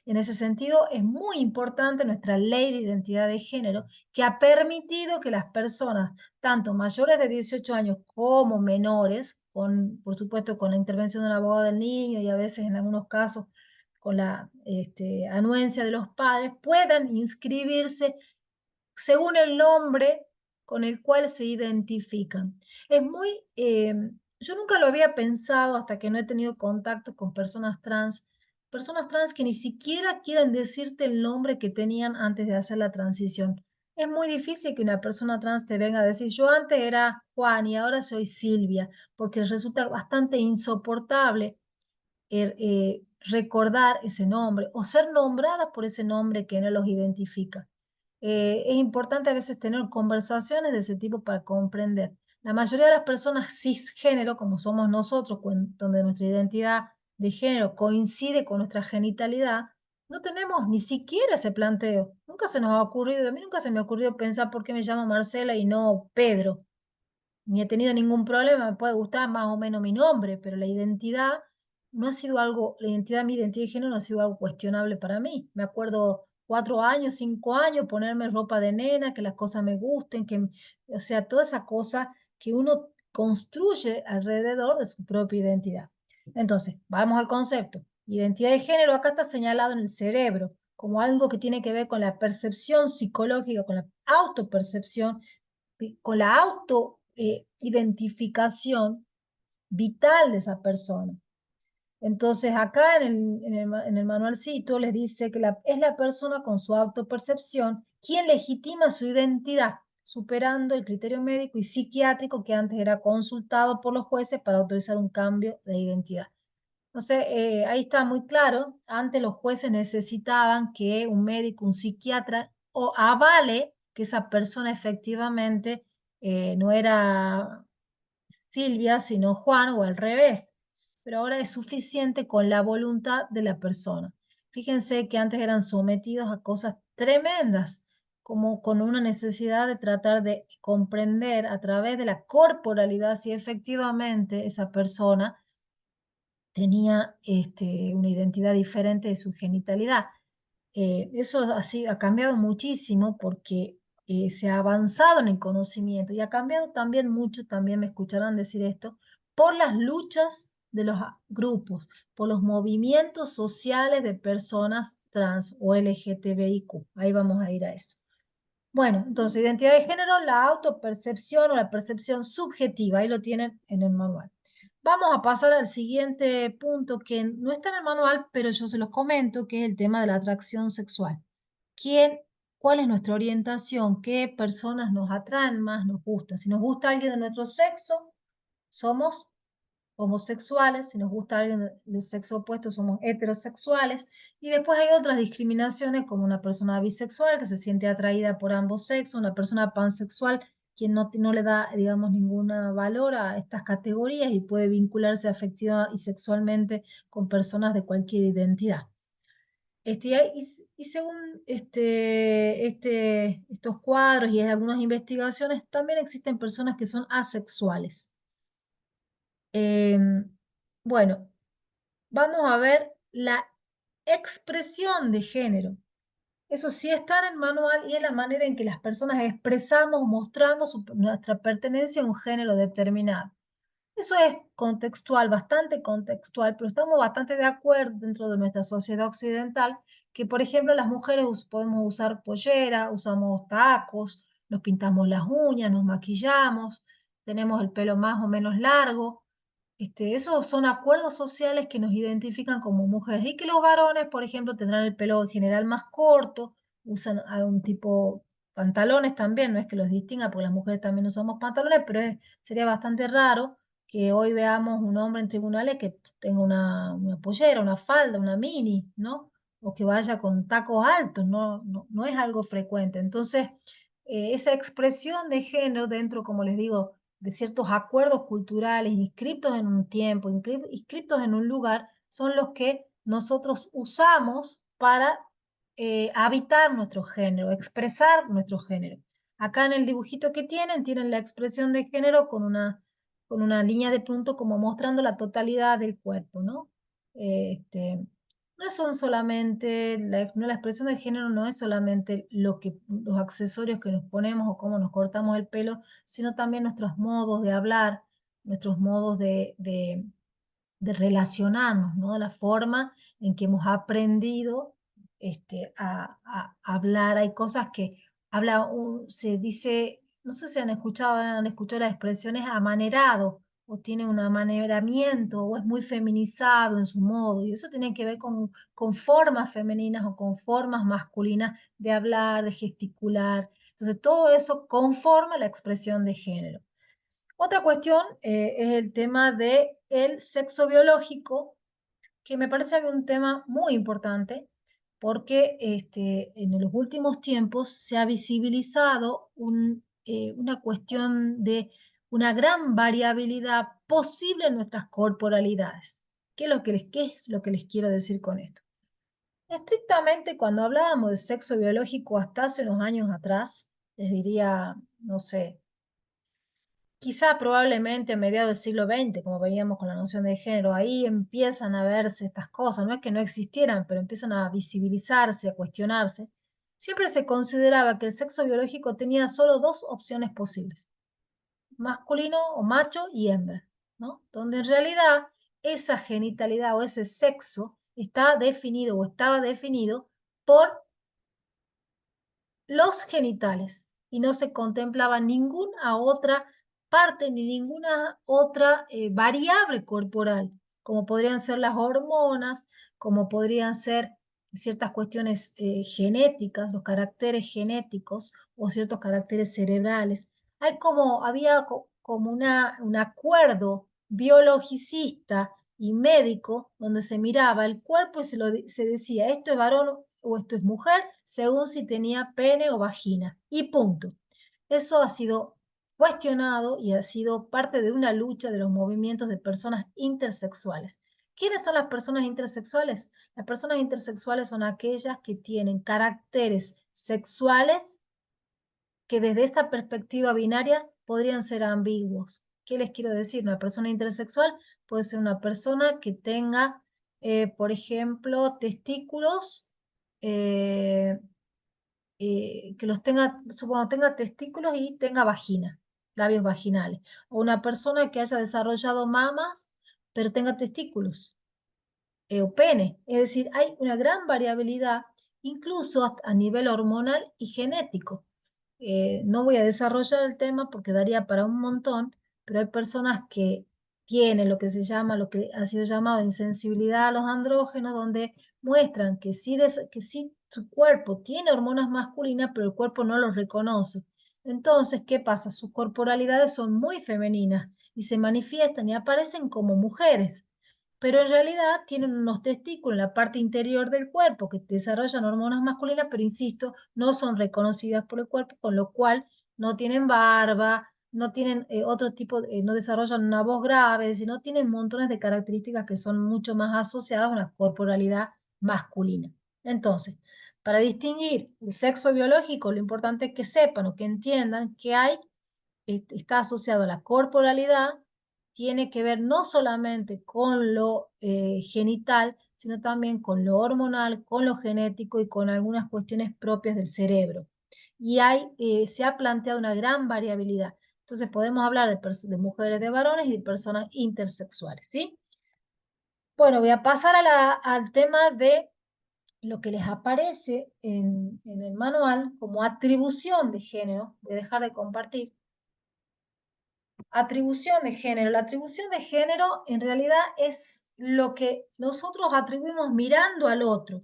En ese sentido, es muy importante nuestra ley de identidad de género, que ha permitido que las personas, tanto mayores de 18 años como menores, por supuesto con la intervención de un abogado del niño y a veces en algunos casos con la anuencia de los padres, puedan inscribirse según el nombre con el cual se identifican. Yo nunca lo había pensado hasta que no he tenido contacto con personas trans que ni siquiera quieren decirte el nombre que tenían antes de hacer la transición. Es muy difícil que una persona trans te venga a decir, yo antes era Juan y ahora soy Silvia, porque resulta bastante insoportable recordar ese nombre o ser nombradas por ese nombre que no los identifica. Es importante a veces tener conversaciones de ese tipo para comprender. La mayoría de las personas cisgénero, como somos nosotros, donde nuestra identidad de género coincide con nuestra genitalidad, no tenemos ni siquiera ese planteo. Nunca se nos ha ocurrido, a mí nunca se me ha ocurrido pensar por qué me llamo Marcela y no Pedro. Ni he tenido ningún problema, me puede gustar más o menos mi nombre, pero la identidad no ha sido algo, mi identidad de género no ha sido algo cuestionable para mí. Me acuerdo 4 años, 5 años, ponerme ropa de nena, que las cosas me gusten, o sea, toda esa cosa que uno construye alrededor de su propia identidad. Entonces, vamos al concepto. Identidad de género acá está señalado en el cerebro como algo que tiene que ver con la percepción psicológica, con la autopercepción, con la autoidentificación vital de esa persona. Entonces, acá en el manualcito les dice que es la persona con su autopercepción quien legitima su identidad, superando el criterio médico y psiquiátrico que antes era consultado por los jueces para autorizar un cambio de identidad. Entonces, ahí está muy claro, antes los jueces necesitaban que un médico, un psiquiatra, avale que esa persona efectivamente no era Silvia, sino Juan o al revés. Pero ahora es suficiente con la voluntad de la persona. Fíjense que antes eran sometidos a cosas tremendas. como con una necesidad de tratar de comprender a través de la corporalidad si efectivamente esa persona tenía una identidad diferente de su genitalidad. Eso así ha cambiado muchísimo porque se ha avanzado en el conocimiento y ha cambiado también mucho, también me escucharán decir esto, por las luchas de los grupos, por los movimientos sociales de personas trans o LGTBIQ. Ahí vamos a ir a eso. Bueno, entonces identidad de género, la autopercepción o la percepción subjetiva, ahí lo tienen en el manual. Vamos a pasar al siguiente punto que no está en el manual, pero yo se los comento, que es el tema de la atracción sexual. ¿Cuál es nuestra orientación? ¿Qué personas nos atraen más, nos gustan? Si nos gusta alguien de nuestro sexo, somos homosexuales. Si nos gusta alguien del sexo opuesto, somos heterosexuales. Y después hay otras discriminaciones, como una persona bisexual que se siente atraída por ambos sexos, una persona pansexual quien no le da, digamos, ningún valor a estas categorías y puede vincularse afectiva y sexualmente con personas de cualquier identidad. Y según estos cuadros y algunas investigaciones, también existen personas que son asexuales. Bueno, vamos a ver la expresión de género. Eso sí está en el manual y es la manera en que las personas expresamos, mostramos nuestra pertenencia a un género determinado. Eso es contextual, bastante contextual, pero estamos bastante de acuerdo dentro de nuestra sociedad occidental que, por ejemplo, las mujeres podemos usar pollera, usamos tacos, nos pintamos las uñas, nos maquillamos, tenemos el pelo más o menos largo. Esos son acuerdos sociales que nos identifican como mujeres y que los varones, por ejemplo, tendrán el pelo en general más corto, usan un tipo pantalones también, no es que los distinga porque las mujeres también usamos pantalones, pero sería bastante raro que hoy veamos un hombre en tribunales que tenga una pollera, una falda, una mini, ¿no? O que vaya con tacos altos, no es algo frecuente. Entonces, esa expresión de género dentro, como les digo, de ciertos acuerdos culturales inscritos en un tiempo, inscritos en un lugar, son los que nosotros usamos para habitar nuestro género, expresar nuestro género. Acá en el dibujito que tienen la expresión de género con una línea de punto como mostrando la totalidad del cuerpo, ¿no? No son solamente, la expresión de género no es solamente los accesorios que nos ponemos o cómo nos cortamos el pelo, sino también nuestros modos de hablar, nuestros modos de relacionarnos, ¿no? La forma en que hemos aprendido a hablar. Hay cosas que se dice, no sé si han escuchado las expresiones amanerado, o tiene un amaneramiento, o es muy feminizado en su modo, y eso tiene que ver con formas femeninas o con formas masculinas de hablar, de gesticular. Entonces, todo eso conforma la expresión de género. Otra cuestión es el tema del sexo biológico, que me parece un tema muy importante porque en los últimos tiempos se ha visibilizado una cuestión de una gran variabilidad posible en nuestras corporalidades. ¿Qué es lo que les quiero decir con esto? Estrictamente, cuando hablábamos de sexo biológico hasta hace unos años atrás, les diría, no sé, quizá probablemente a mediados del siglo XX, como veíamos con la noción de género, ahí empiezan a verse estas cosas, no es que no existieran, pero empiezan a visibilizarse, a cuestionarse. Siempre se consideraba que el sexo biológico tenía solo dos opciones posibles, masculino o macho y hembra, ¿no? Donde en realidad esa genitalidad o ese sexo está definido o estaba definido por los genitales y no se contemplaba ninguna otra parte ni ninguna otra variable corporal, como podrían ser las hormonas, como podrían ser ciertas cuestiones genéticas, los caracteres genéticos o ciertos caracteres cerebrales. Había como un acuerdo biologicista y médico donde se miraba el cuerpo y se decía, esto es varón o esto es mujer, según si tenía pene o vagina. Y punto. Eso ha sido cuestionado y ha sido parte de una lucha de los movimientos de personas intersexuales. ¿Quiénes son las personas intersexuales? Las personas intersexuales son aquellas que tienen caracteres sexuales que desde esta perspectiva binaria podrían ser ambiguos. ¿Qué les quiero decir? Una persona intersexual puede ser una persona que tenga, por ejemplo, testículos, que los tenga, supongo, tenga testículos y tenga vagina, labios vaginales. O una persona que haya desarrollado mamas, pero tenga testículos, o pene. Es decir, hay una gran variabilidad, incluso hasta a nivel hormonal y genético. No voy a desarrollar el tema porque daría para un montón, pero hay personas que tienen lo que se llama, lo que ha sido llamado insensibilidad a los andrógenos, donde muestran que sí su cuerpo tiene hormonas masculinas, pero el cuerpo no los reconoce. Entonces, ¿qué pasa? Sus corporalidades son muy femeninas y se manifiestan y aparecen como mujeres, pero en realidad tienen unos testículos en la parte interior del cuerpo que desarrollan hormonas masculinas, pero insisto, no son reconocidas por el cuerpo, con lo cual no tienen barba, no tienen otro tipo, no desarrollan una voz grave, es decir, no tienen montones de características que son mucho más asociadas a una corporalidad masculina. Entonces, para distinguir el sexo biológico, lo importante es que sepan o que entiendan que está asociado a la corporalidad, tiene que ver no solamente con lo genital, sino también con lo hormonal, con lo genético y con algunas cuestiones propias del cerebro. Y se ha planteado una gran variabilidad. Entonces podemos hablar de mujeres, de varones y de personas intersexuales, ¿sí? Bueno, voy a pasar al tema de lo que les aparece en el manual como atribución de género. Voy a dejar de compartir. Atribución de género. La atribución de género en realidad es lo que nosotros atribuimos mirando al otro.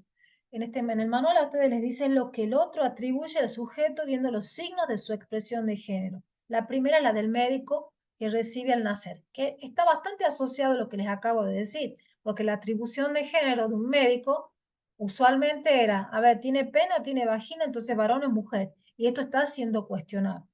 En el manual a ustedes les dicen lo que el otro atribuye al sujeto viendo los signos de su expresión de género. La primera es la del médico que recibe al nacer, que está bastante asociado a lo que les acabo de decir, porque la atribución de género de un médico usualmente era, a ver, ¿tiene pene o tiene vagina? Entonces varón o mujer. Y esto está siendo cuestionado.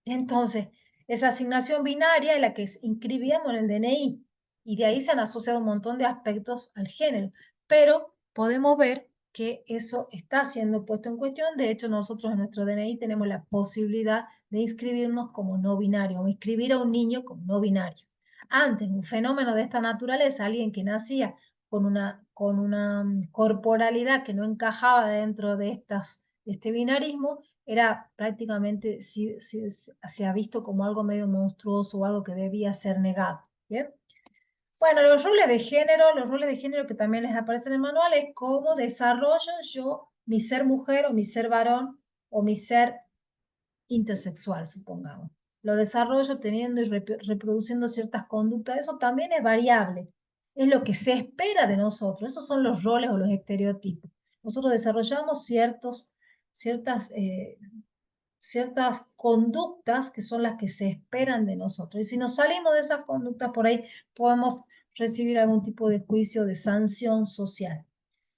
Entonces, esa asignación binaria es la que inscribíamos en el DNI y de ahí se han asociado un montón de aspectos al género, pero podemos ver que eso está siendo puesto en cuestión. De hecho, nosotros en nuestro DNI tenemos la posibilidad de inscribirnos como no binario o inscribir a un niño como no binario. Antes, un fenómeno de esta naturaleza, alguien que nacía con una corporalidad que no encajaba dentro de este binarismo, era prácticamente, se ha visto como algo medio monstruoso o algo que debía ser negado. ¿Bien? Bueno, los roles de género que también les aparecen en el manual es cómo desarrollo yo mi ser mujer o mi ser varón o mi ser intersexual, supongamos. Lo desarrollo teniendo y reproduciendo ciertas conductas, eso también es variable. Es lo que se espera de nosotros, esos son los roles o los estereotipos. Nosotros desarrollamos ciertas conductas que son las que se esperan de nosotros. Y si nos salimos de esas conductas, por ahí podemos recibir algún tipo de juicio de sanción social.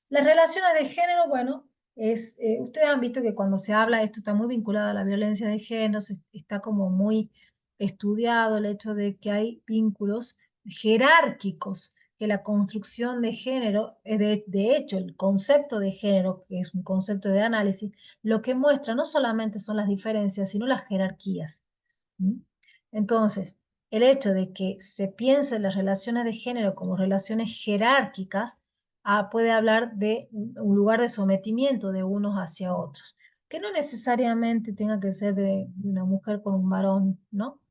Las relaciones de género, bueno, ustedes han visto que cuando se habla, esto está muy vinculado a la violencia de género, está como muy estudiado el hecho de que hay vínculos jerárquicos, que la construcción de género, de hecho, el concepto de género, que es un concepto de análisis, lo que muestra no solamente son las diferencias, sino las jerarquías. ¿Mm? Entonces, el hecho de que se piense en las relaciones de género como relaciones jerárquicas, puede hablar de un lugar de sometimiento de unos hacia otros, que no necesariamente tenga que ser de una mujer con un varón, ¿no?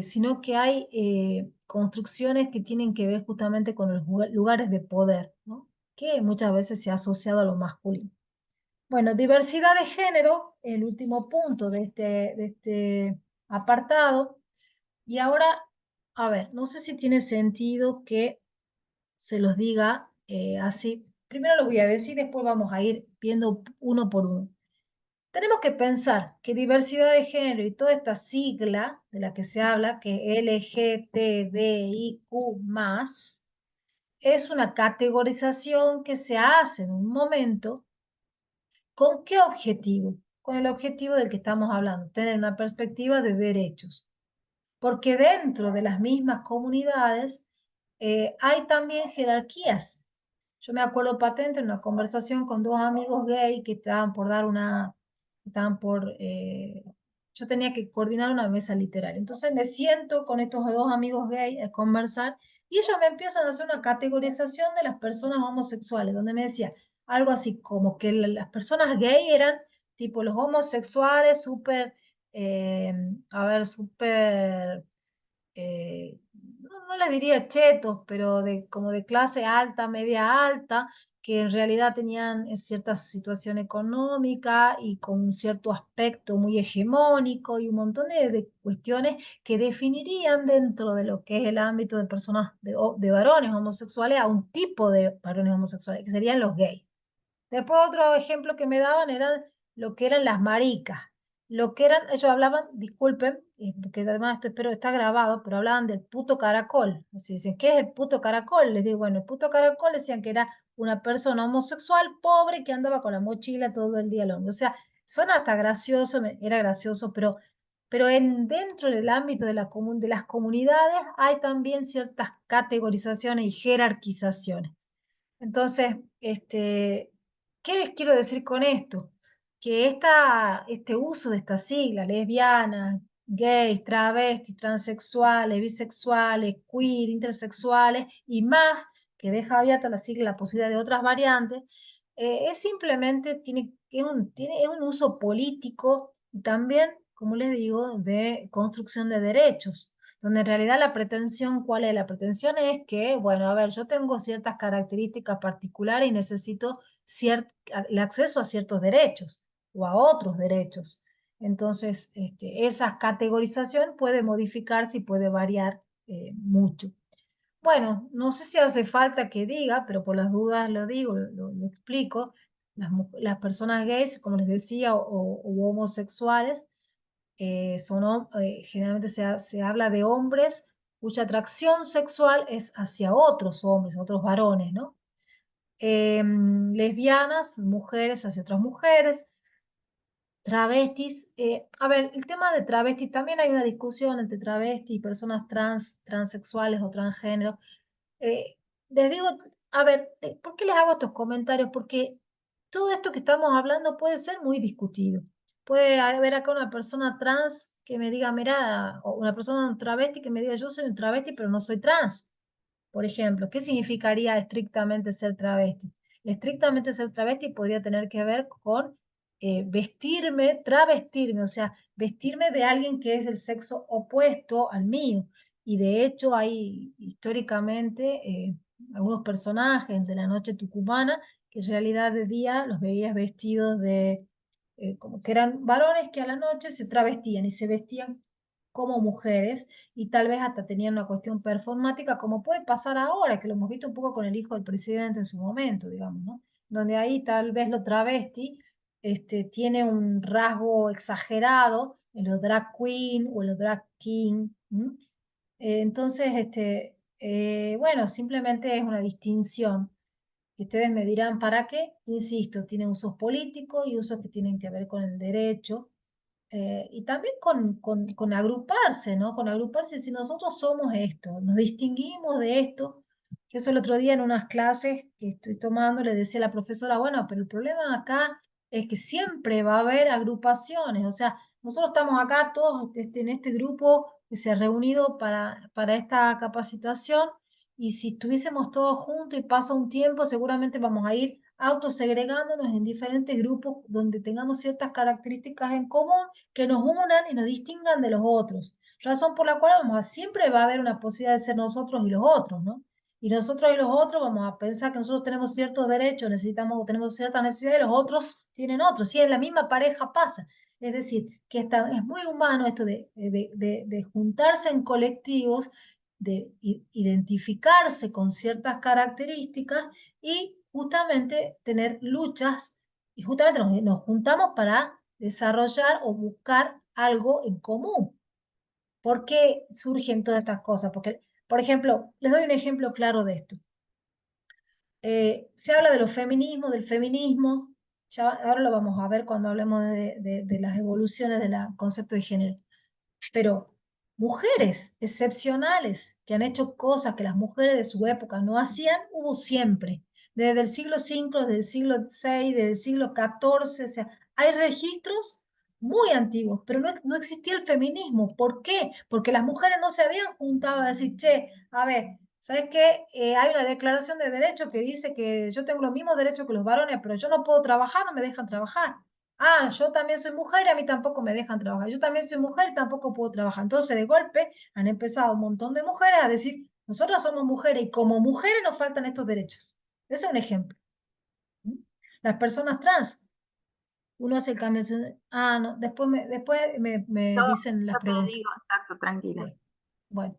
Sino que hay construcciones que tienen que ver justamente con los lugares de poder, ¿no? Que muchas veces se ha asociado a lo masculino. Bueno, diversidad de género, el último punto de este apartado. Y ahora, a ver, no sé si tiene sentido que se los diga así. Primero lo voy a decir, después vamos a ir viendo uno por uno. Tenemos que pensar que diversidad de género y toda esta sigla de la que se habla, que LGTBIQ+, es una categorización que se hace en un momento. ¿Con qué objetivo? Con el objetivo del que estamos hablando, tener una perspectiva de derechos. Porque dentro de las mismas comunidades hay también jerarquías. Yo me acuerdo patente en una conversación con dos amigos gay que estaban por dar una estaban yo tenía que coordinar una mesa literaria. Entonces me siento con estos dos amigos gay a conversar y ellos me empiezan a hacer una categorización de las personas homosexuales, donde me decía algo así como que las personas gay eran tipo los homosexuales súper, súper, no les diría chetos, pero como de clase alta, media alta, que en realidad tenían cierta situación económica y con un cierto aspecto muy hegemónico y un montón de cuestiones que definirían dentro de lo que es el ámbito de personas, de varones homosexuales a un tipo de varones homosexuales, que serían los gays. Después otro ejemplo que me daban eran lo que eran las maricas. Lo que eran, ellos hablaban, disculpen, porque además esto espero está grabado, pero hablaban del puto caracol. Así dicen, ¿qué es el puto caracol? Les digo, bueno, el puto caracol decían que era una persona homosexual pobre que andaba con la mochila todo el día al hombro. O sea, suena hasta gracioso, era gracioso, pero dentro del ámbito de las comunidades hay también ciertas categorizaciones y jerarquizaciones. Entonces, ¿qué les quiero decir con esto? Que este uso de estas siglas, lesbianas, gays, travestis, transexuales, bisexuales, queer, intersexuales y más, que deja abierta la sigla la posibilidad de otras variantes, es simplemente, es un uso político y también, como les digo, de construcción de derechos donde en realidad la pretensión, ¿cuál es? La pretensión es que, bueno, a ver, yo tengo ciertas características particulares y necesito el acceso a ciertos derechos o a otros derechos. Entonces, esa categorización puede modificarse y puede variar mucho. Bueno, no sé si hace falta que diga, pero por las dudas lo digo, lo explico. Las personas gays, como les decía, o homosexuales, generalmente se habla de hombres cuya atracción sexual es hacia otros hombres, otros varones, ¿no? Lesbianas, mujeres hacia otras mujeres, travestis. A ver, el tema de travestis, también hay una discusión entre travestis y personas transexuales o transgénero. Eh, Les digo, a ver, ¿por qué les hago estos comentarios? Porque todo esto que estamos hablando puede ser muy discutido. Puede haber acá una persona trans que me diga, mira, o una persona travesti que me diga, yo soy un travesti, pero no soy trans. Por ejemplo, ¿qué significaría estrictamente ser travesti? Estrictamente ser travesti podría tener que ver con travestirme, o sea, vestirme de alguien que es el sexo opuesto al mío. Y de hecho hay históricamente algunos personajes de la noche tucumana que en realidad de día los veías vestidos como que eran varones que a la noche se travestían y se vestían como mujeres y tal vez hasta tenían una cuestión performática, como puede pasar ahora, que lo hemos visto un poco con el hijo del presidente en su momento, digamos, ¿no? Donde ahí tal vez lo travesti tiene un rasgo exagerado en los drag queen o en los drag king. Entonces, bueno, simplemente es una distinción que ustedes me dirán para qué. Insisto, tiene usos políticos y usos que tienen que ver con el derecho y también con agruparse, ¿no? Con agruparse, si nosotros somos esto, nos distinguimos de esto, que eso el otro día en unas clases que estoy tomando le decía a la profesora, bueno, pero el problema acá es que siempre va a haber agrupaciones, o sea, nosotros estamos acá todos en este grupo que se ha reunido para esta capacitación y si estuviésemos todos juntos y pasa un tiempo, seguramente vamos a ir autosegregándonos en diferentes grupos donde tengamos ciertas características en común que nos unan y nos distingan de los otros. Razón por la cual siempre va a haber una posibilidad de ser nosotros y los otros, ¿no? Y nosotros y los otros vamos a pensar que nosotros tenemos ciertos derechos, tenemos ciertas necesidades, los otros tienen otros. Si en la misma pareja pasa. Es decir, que es muy humano esto de juntarse en colectivos, de identificarse con ciertas características y justamente tener luchas y justamente nos juntamos para desarrollar o buscar algo en común. ¿Por qué surgen todas estas cosas? Porque, por ejemplo, les doy un ejemplo claro de esto. Se habla de los feminismos, del feminismo, ya ahora lo vamos a ver cuando hablemos de las evoluciones del concepto de género, pero mujeres excepcionales que han hecho cosas que las mujeres de su época no hacían, hubo siempre, desde el siglo V, desde el siglo VI, desde el siglo XIV, o sea, hay registros muy antiguos, pero no existía el feminismo. ¿Por qué? Porque las mujeres no se habían juntado a decir, che, a ver, ¿sabes qué? Hay una declaración de derechos que dice que yo tengo los mismos derechos que los varones, pero yo no puedo trabajar, no me dejan trabajar. Ah, yo también soy mujer y a mí tampoco me dejan trabajar. Yo también soy mujer y tampoco puedo trabajar. Entonces, de golpe, han empezado un montón de mujeres a decir, nosotros somos mujeres y como mujeres nos faltan estos derechos. Ese es un ejemplo. Las personas trans, uno hace el cambio. Ah, no, después me dicen las Yo te preguntas. digo, exacto, tranquila. Sí. Bueno.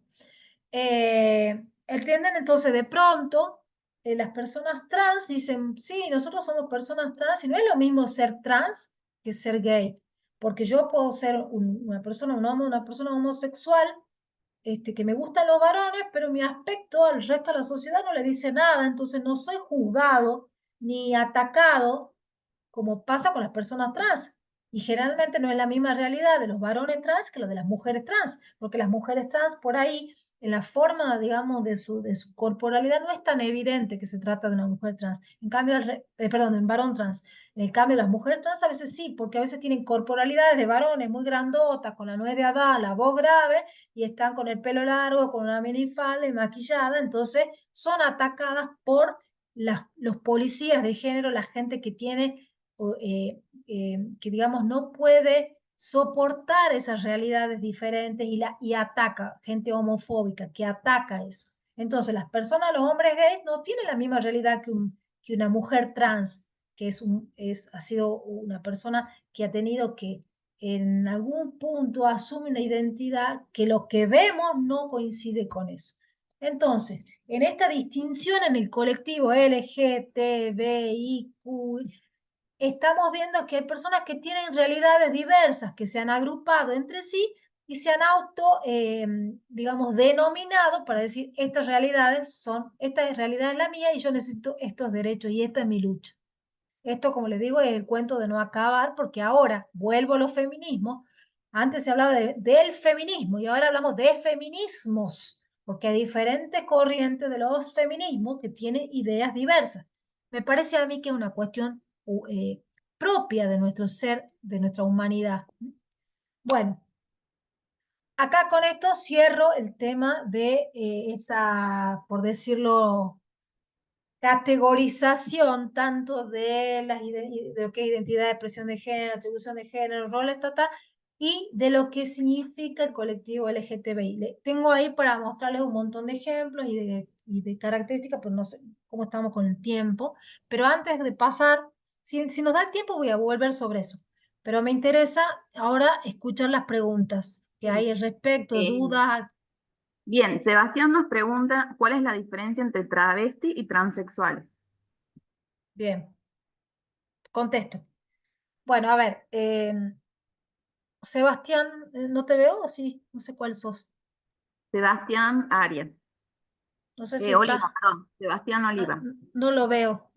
¿Entienden? Entonces, de pronto, las personas trans dicen, sí, nosotros somos personas trans, y no es lo mismo ser trans que ser gay, porque yo puedo ser una persona, una persona homosexual, que me gustan los varones, pero mi aspecto al resto de la sociedad no le dice nada, entonces no soy juzgado ni atacado como pasa con las personas trans. Y generalmente no es la misma realidad de los varones trans que la de las mujeres trans, porque las mujeres trans por ahí, en la forma, digamos, de su corporalidad, no es tan evidente que se trata de una mujer trans. En cambio, perdón, de un varón trans. En el cambio, las mujeres trans a veces sí, porque a veces tienen corporalidades de varones muy grandotas, con la nuez de Adán, la voz grave, y están con el pelo largo, con una minifalda y maquillada, entonces son atacadas por los policías de género, la gente que tiene que digamos no puede soportar esas realidades diferentes y ataca, gente homofóbica que ataca eso. Entonces las personas, los hombres gays no tienen la misma realidad que una mujer trans, que ha sido una persona que ha tenido que en algún punto asumir una identidad que lo que vemos no coincide con eso. Entonces, en esta distinción en el colectivo LGTBIQ, estamos viendo que hay personas que tienen realidades diversas, que se han agrupado entre sí y se han digamos, denominado para decir, esta realidad es la mía y yo necesito estos derechos y esta es mi lucha. Esto, como les digo, es el cuento de no acabar, porque ahora vuelvo a los feminismos. Antes se hablaba del feminismo y ahora hablamos de feminismos, porque hay diferentes corrientes de los feminismos que tienen ideas diversas. Me parece a mí que es una cuestión propia de nuestro ser, de nuestra humanidad. Bueno, acá con esto cierro el tema de esa, por decirlo, categorización tanto de lo que es identidad de expresión de género, atribución de género, rol estatal, y de lo que significa el colectivo LGTBI. Tengo ahí para mostrarles un montón de ejemplos y de características, pero no sé cómo estamos con el tiempo. Pero antes de pasar, si nos da el tiempo, voy a volver sobre eso. Pero me interesa ahora escuchar las preguntas que hay al respecto, dudas. Bien, Sebastián nos pregunta cuál es la diferencia entre travesti y transexuales. Bien, contesto. Bueno, a ver, Sebastián, ¿no te veo? Sí, no sé cuál sos. Sebastián Arias. No sé si Oliva, estás. perdón. Sebastián Oliva. No lo veo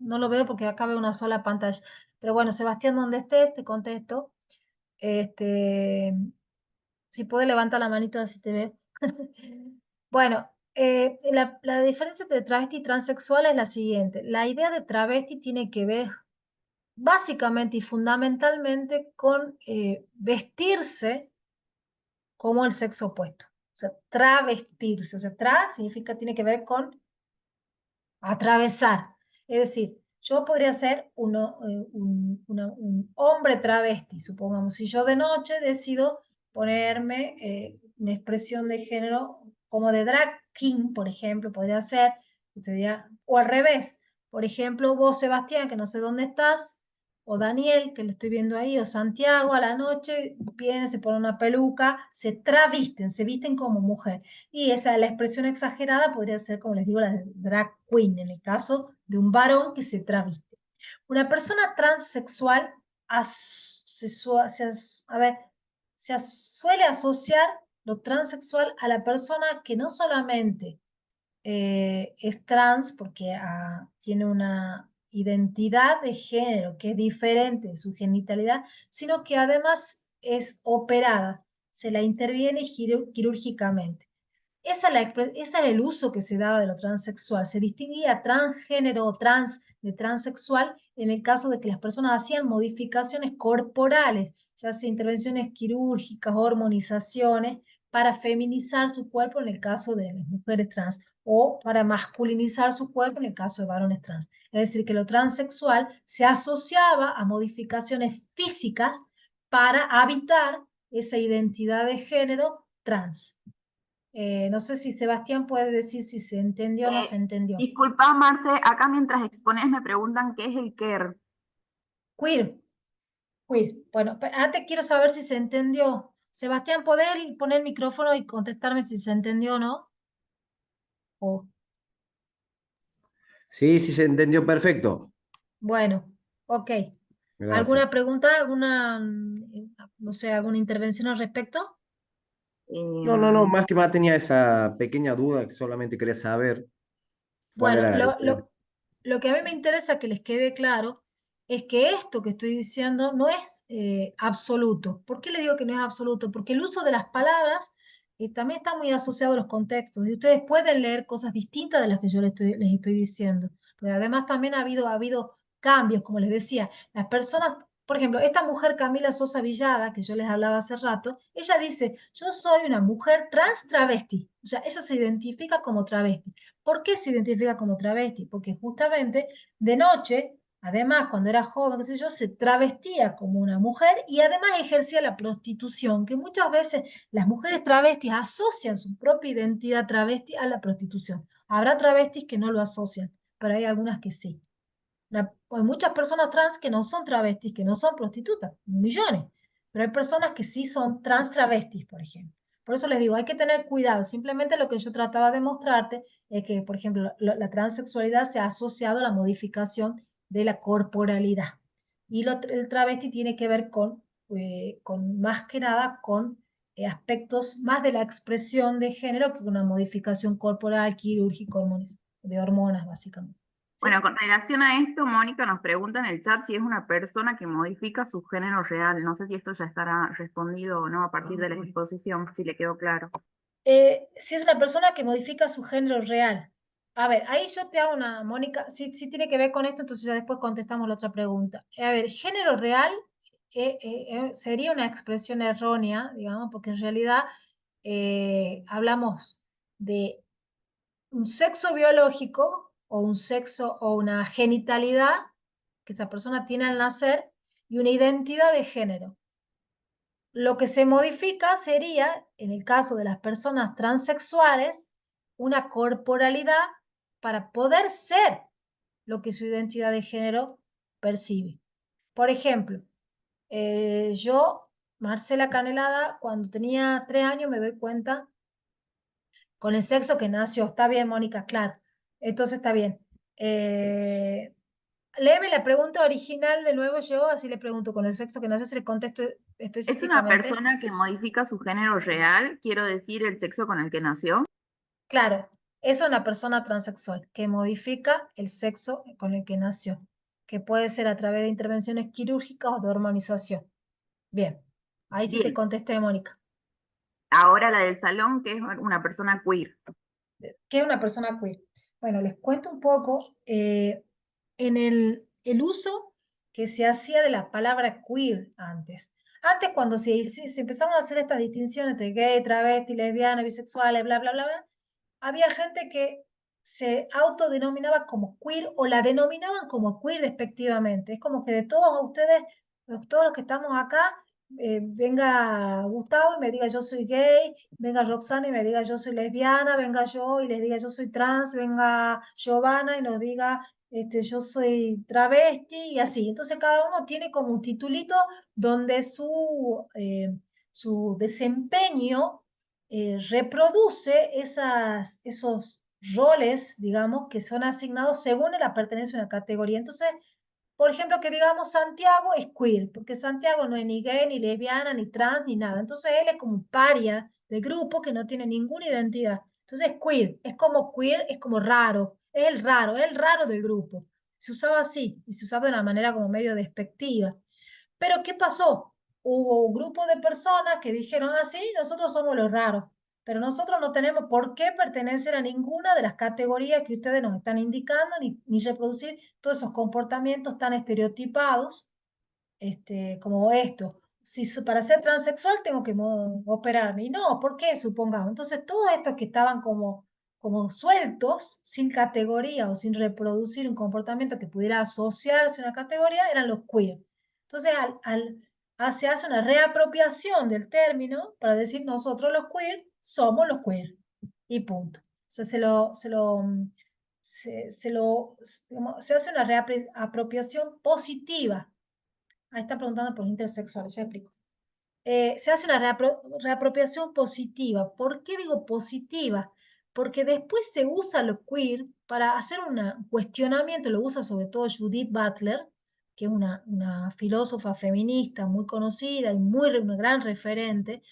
porque acá veo una sola pantalla. Pero bueno, Sebastián, donde estés, te contesto. Este, si puedes levantar la manito así te veo. Bueno, la diferencia entre travesti y transexual es la siguiente. La idea de travesti tiene que ver básicamente y fundamentalmente con vestirse como el sexo opuesto. O sea, travestirse. O sea, significa, tiene que ver con atravesar. Es decir, yo podría ser un hombre travesti, supongamos. Si yo de noche decido ponerme una expresión de género como de drag king, por ejemplo, podría ser, sería, o al revés. Por ejemplo, vos, Sebastián, que no sé dónde estás, o Daniel, que lo estoy viendo ahí, o Santiago, a la noche vienen, se ponen una peluca, se travisten, se visten como mujer. Y esa, la expresión exagerada podría ser, como les digo, la de drag queen, en el caso de un varón que se traviste. Una persona transexual se suele asociar lo transexual a la persona que no solamente es trans porque tiene una identidad de género que es diferente de su genitalidad, sino que además es operada, se la interviene quirúrgicamente. Ese era el uso que se daba de lo transexual. Se distinguía transgénero o trans de transexual en el caso de que las personas hacían modificaciones corporales, ya sea intervenciones quirúrgicas, hormonizaciones, para feminizar su cuerpo en el caso de las mujeres trans, o para masculinizar su cuerpo en el caso de varones trans. Es decir, que lo transexual se asociaba a modificaciones físicas para habitar esa identidad de género trans. No sé si Sebastián puede decir si se entendió o no se entendió. Disculpa, Marce, acá mientras expones me preguntan qué es el queer. Queer. Bueno, antes quiero saber si se entendió. Sebastián, ¿podés poner el micrófono y contestarme si se entendió o no? Sí, sí se entendió perfecto. Bueno, ok. ¿Alguna Gracias. pregunta? No sé, alguna intervención al respecto? No, más que más tenía esa pequeña duda que solamente quería saber cuál Bueno, era la diferencia. lo que a mí me interesa que les quede claro es que esto que estoy diciendo no es absoluto. ¿Por qué le digo que no es absoluto? Porque el uso de las palabras también está muy asociado a los contextos y ustedes pueden leer cosas distintas de las que yo les estoy diciendo. Pero además también ha habido cambios, como les decía. Las personas, por ejemplo, esta mujer Camila Sosa Villada, que yo les hablaba hace rato, ella dice, yo soy una mujer trans travesti. O sea, ella se identifica como travesti. ¿Por qué se identifica como travesti? Porque justamente de noche, además cuando era joven, qué sé yo, se travestía como una mujer y además ejercía la prostitución, que muchas veces las mujeres travestis asocian su propia identidad travesti a la prostitución. Habrá travestis que no lo asocian, pero hay algunas que sí. Hay muchas personas trans que no son travestis, que no son prostitutas, millones, pero hay personas que sí son trans travestis, por ejemplo. Por eso les digo, hay que tener cuidado. Simplemente lo que yo trataba de mostrarte es que, por ejemplo, la transexualidad se ha asociado a la modificación de la corporalidad. Y el travesti tiene que ver con más que nada con aspectos más de la expresión de género que una modificación corporal, quirúrgica, de hormonas, básicamente. ¿Sí? Bueno, con relación a esto, Mónica nos pregunta en el chat si es una persona que modifica su género real. No sé si esto ya estará respondido o no a partir de la exposición, si le quedó claro. Si es una persona que modifica su género real. A ver, ahí yo te hago una, Mónica, si tiene que ver con esto, entonces ya después contestamos la otra pregunta. A ver, género real sería una expresión errónea, digamos, porque en realidad hablamos de un sexo biológico o un sexo o una genitalidad que esa persona tiene al nacer y una identidad de género. Lo que se modifica sería, en el caso de las personas transexuales, una corporalidad para poder ser lo que su identidad de género percibe. Por ejemplo, yo, Marcela Canelada, cuando tenía 3 años me doy cuenta con el sexo que nació. Está bien, Mónica, claro. Entonces está bien. Léeme la pregunta original de nuevo yo, así le pregunto con el sexo que nació, si le contesto ¿Es una específicamente. persona que modifica su género real? Quiero decir, el sexo con el que nació. Claro, es una persona transexual que modifica el sexo con el que nació, que puede ser a través de intervenciones quirúrgicas o de hormonización. Bien, ahí sí te Bien. contesté, Mónica. Ahora la del salón, que es una persona queer. ¿Qué es una persona queer? Bueno, les cuento un poco en el uso que se hacía de la palabra queer antes. Antes, cuando se empezaron a hacer estas distinciones entre gay, travesti, lesbiana, bisexuales, bla, bla, bla, bla, había gente que se autodenominaba como queer o la denominaban como queer despectivamente. Es como que de todos ustedes, todos los que estamos acá, venga Gustavo y me diga yo soy gay, venga Roxana y me diga yo soy lesbiana, venga yo y les diga yo soy trans, venga Giovanna y nos diga yo soy travesti y así. Entonces cada uno tiene como un titulito donde su desempeño reproduce esos roles, digamos, que son asignados según la pertenencia a una categoría. Entonces, por ejemplo, que digamos Santiago es queer, porque Santiago no es ni gay, ni lesbiana, ni trans, ni nada. Entonces él es como un paria de grupo que no tiene ninguna identidad. Entonces es queer, es como raro, es el raro del grupo. Se usaba así, y se usaba de una manera como medio despectiva. Pero ¿qué pasó? Hubo un grupo de personas que dijeron, ah, sí, nosotros somos los raros. pero nosotros no tenemos por qué pertenecer a ninguna de las categorías que ustedes nos están indicando, ni reproducir todos esos comportamientos tan estereotipados, como esto. Si para ser transexual tengo que operarme, y no, ¿por qué? Supongamos. Entonces, todos estos que estaban como sueltos, sin categoría o sin reproducir un comportamiento que pudiera asociarse a una categoría, eran los queer. Entonces, se hace una reapropiación del término para decir nosotros los queer somos los queer, y punto. O sea, se hace una reapropiación positiva. Ahí está preguntando por intersexuales, ya explico. Se hace una reapropiación positiva. ¿Por qué digo positiva? Porque después se usa lo queer para hacer un cuestionamiento, lo usa sobre todo Judith Butler, que es una filósofa feminista muy conocida y una gran referente.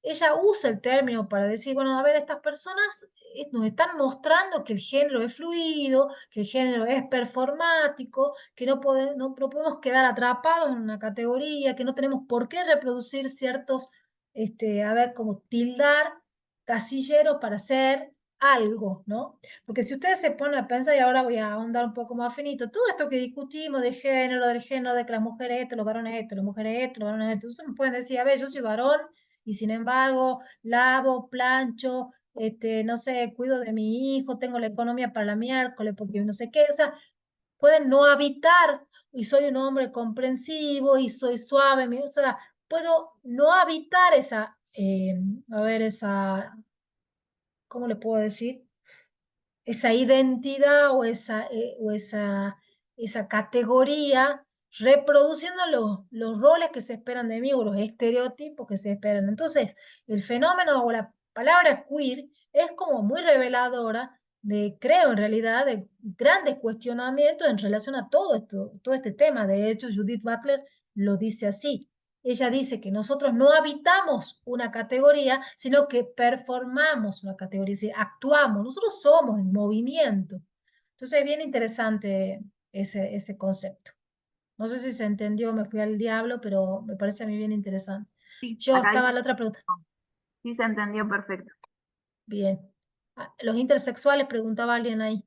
Ella usa el término para decir, bueno, a ver, estas personas nos están mostrando que el género es fluido, que el género es performático, que no podemos quedar atrapados en una categoría, que no tenemos por qué reproducir ciertos, como tildar casilleros para hacer algo, ¿no? Porque si ustedes se ponen a pensar, y ahora voy a ahondar un poco más finito, todo esto que discutimos de género, del género, de que las mujeres esto, los varones esto, las mujeres esto, los varones esto, ustedes me pueden decir, a ver, yo soy varón, y sin embargo, lavo, plancho, no sé, cuido de mi hijo, tengo la economía para la miércoles, porque no sé qué, o sea, pueden no habitar, y soy un hombre comprensivo, y soy suave, o sea, puedo no habitar esa, ¿cómo le puedo decir? Esa identidad esa categoría, reproduciendo los roles que se esperan de mí o los estereotipos que se esperan. Entonces, el fenómeno o la palabra queer es como muy reveladora creo en realidad, de grandes cuestionamientos en relación a todo este tema. De hecho, Judith Butler lo dice así. Ella dice que nosotros no habitamos una categoría, sino que performamos una categoría, es decir, actuamos, nosotros somos en movimiento. Entonces es bien interesante ese concepto. No sé si se entendió, me fui al diablo, pero me parece a mí bien interesante. Sí, Yo acá estaba la otra pregunta. sí se entendió perfecto. Bien. Los intersexuales, preguntaba alguien ahí.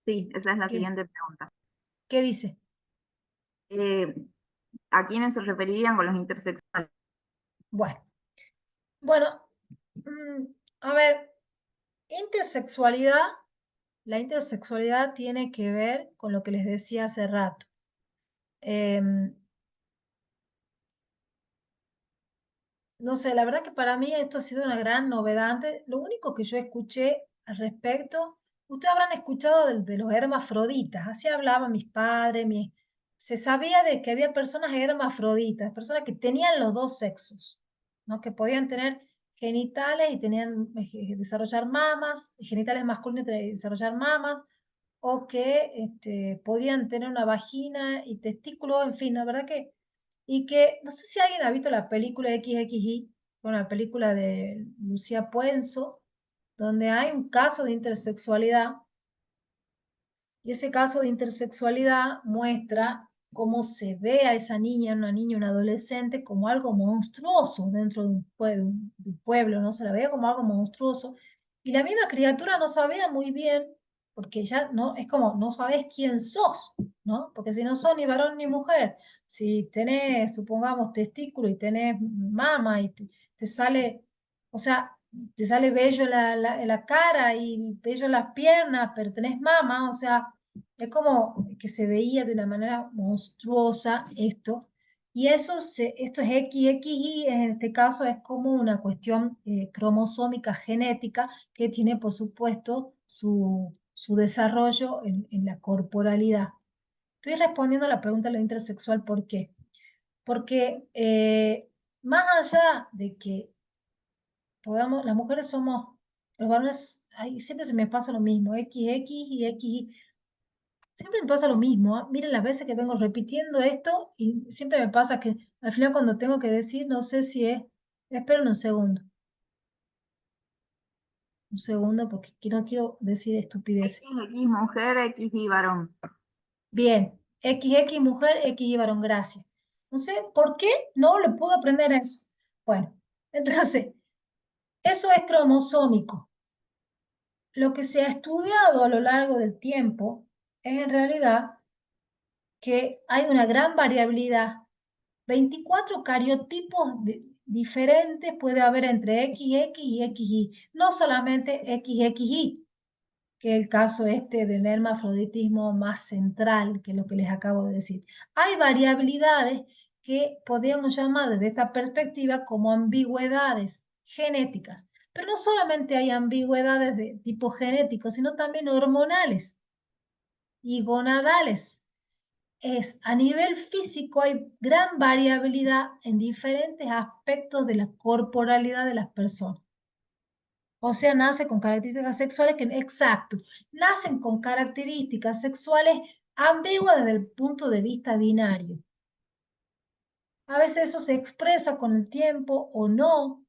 Sí, esa es la ¿Qué, siguiente pregunta. qué dice? ¿A quiénes se referirían con los intersexuales? Bueno, a ver, la intersexualidad tiene que ver con lo que les decía hace rato. No sé, la verdad que para mí esto ha sido una gran novedad. Antes, lo único que yo escuché al respecto, ustedes habrán escuchado de los hermafroditas, así hablaban mis padres, se sabía de que había personas hermafroditas, personas que tenían los dos sexos, ¿no? Que podían tener genitales y tenían desarrollar mamas, genitales masculinos y desarrollar mamas, o que podían tener una vagina y testículos, en fin, la verdad que y que, no sé si alguien ha visto la película XXI, una película de Lucía Puenzo, donde hay un caso de intersexualidad, y ese caso de intersexualidad muestra cómo se ve a esa niña, una niña, un adolescente, como algo monstruoso dentro de un pueblo, ¿no? Se la veía como algo monstruoso, y la misma criatura no sabía muy bien, porque ya no, es como, no sabes quién sos, ¿no? Porque si no sos ni varón ni mujer, si tenés, supongamos, testículo y tenés mama y te sale, o sea, te sale vello la cara y vello las piernas, pero tenés mama, o sea, es como que se veía de una manera monstruosa esto. Y esto es XXI, en este caso es como una cuestión cromosómica genética que tiene, por supuesto, su desarrollo en la corporalidad. Estoy respondiendo a la pregunta de lo intersexual, ¿por qué? Porque más allá de que las mujeres somos, los varones, siempre se me pasa lo mismo, XX y XY. Siempre me pasa lo mismo, ¿ah? Miren las veces que vengo repitiendo esto y siempre me pasa que al final cuando tengo que decir, no sé si es, esperen un segundo porque no quiero decir estupideces. XX mujer, XY varón. Bien, XX mujer, XY varón, gracias. No sé por qué no le puedo aprender eso. Bueno, entonces, eso es cromosómico. Lo que se ha estudiado a lo largo del tiempo es en realidad que hay una gran variabilidad. 24 cariotipos diferentes puede haber entre XX y XY, no solamente XXY, que es el caso este del hermafroditismo más central, que es lo que les acabo de decir. Hay variabilidades que podríamos llamar desde esta perspectiva como ambigüedades genéticas, pero no solamente hay ambigüedades de tipo genético, sino también hormonales y gonadales. A nivel físico hay gran variabilidad en diferentes aspectos de la corporalidad de las personas. O sea, nace con características sexuales que, exacto, nacen con características sexuales ambiguas desde el punto de vista binario. A veces eso se expresa con el tiempo o no.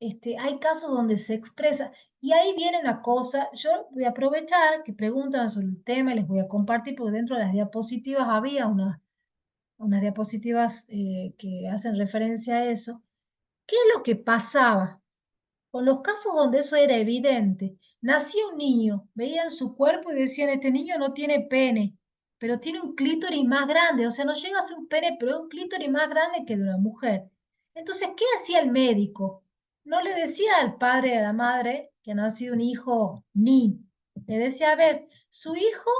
Hay casos donde se expresa. Y ahí viene una cosa, yo voy a aprovechar que preguntan sobre el tema y les voy a compartir, porque dentro de las diapositivas había unas diapositivas que hacen referencia a eso. ¿Qué es lo que pasaba? Con los casos donde eso era evidente, nacía un niño, veían su cuerpo y decían, este niño no tiene pene, pero tiene un clítoris más grande, o sea, no llega a ser un pene, pero es un clítoris más grande que el de una mujer. Entonces, ¿qué hacía el médico? No le decía al padre y a la madre que ha nacido un hijo ni, le decía, a ver, su hijo,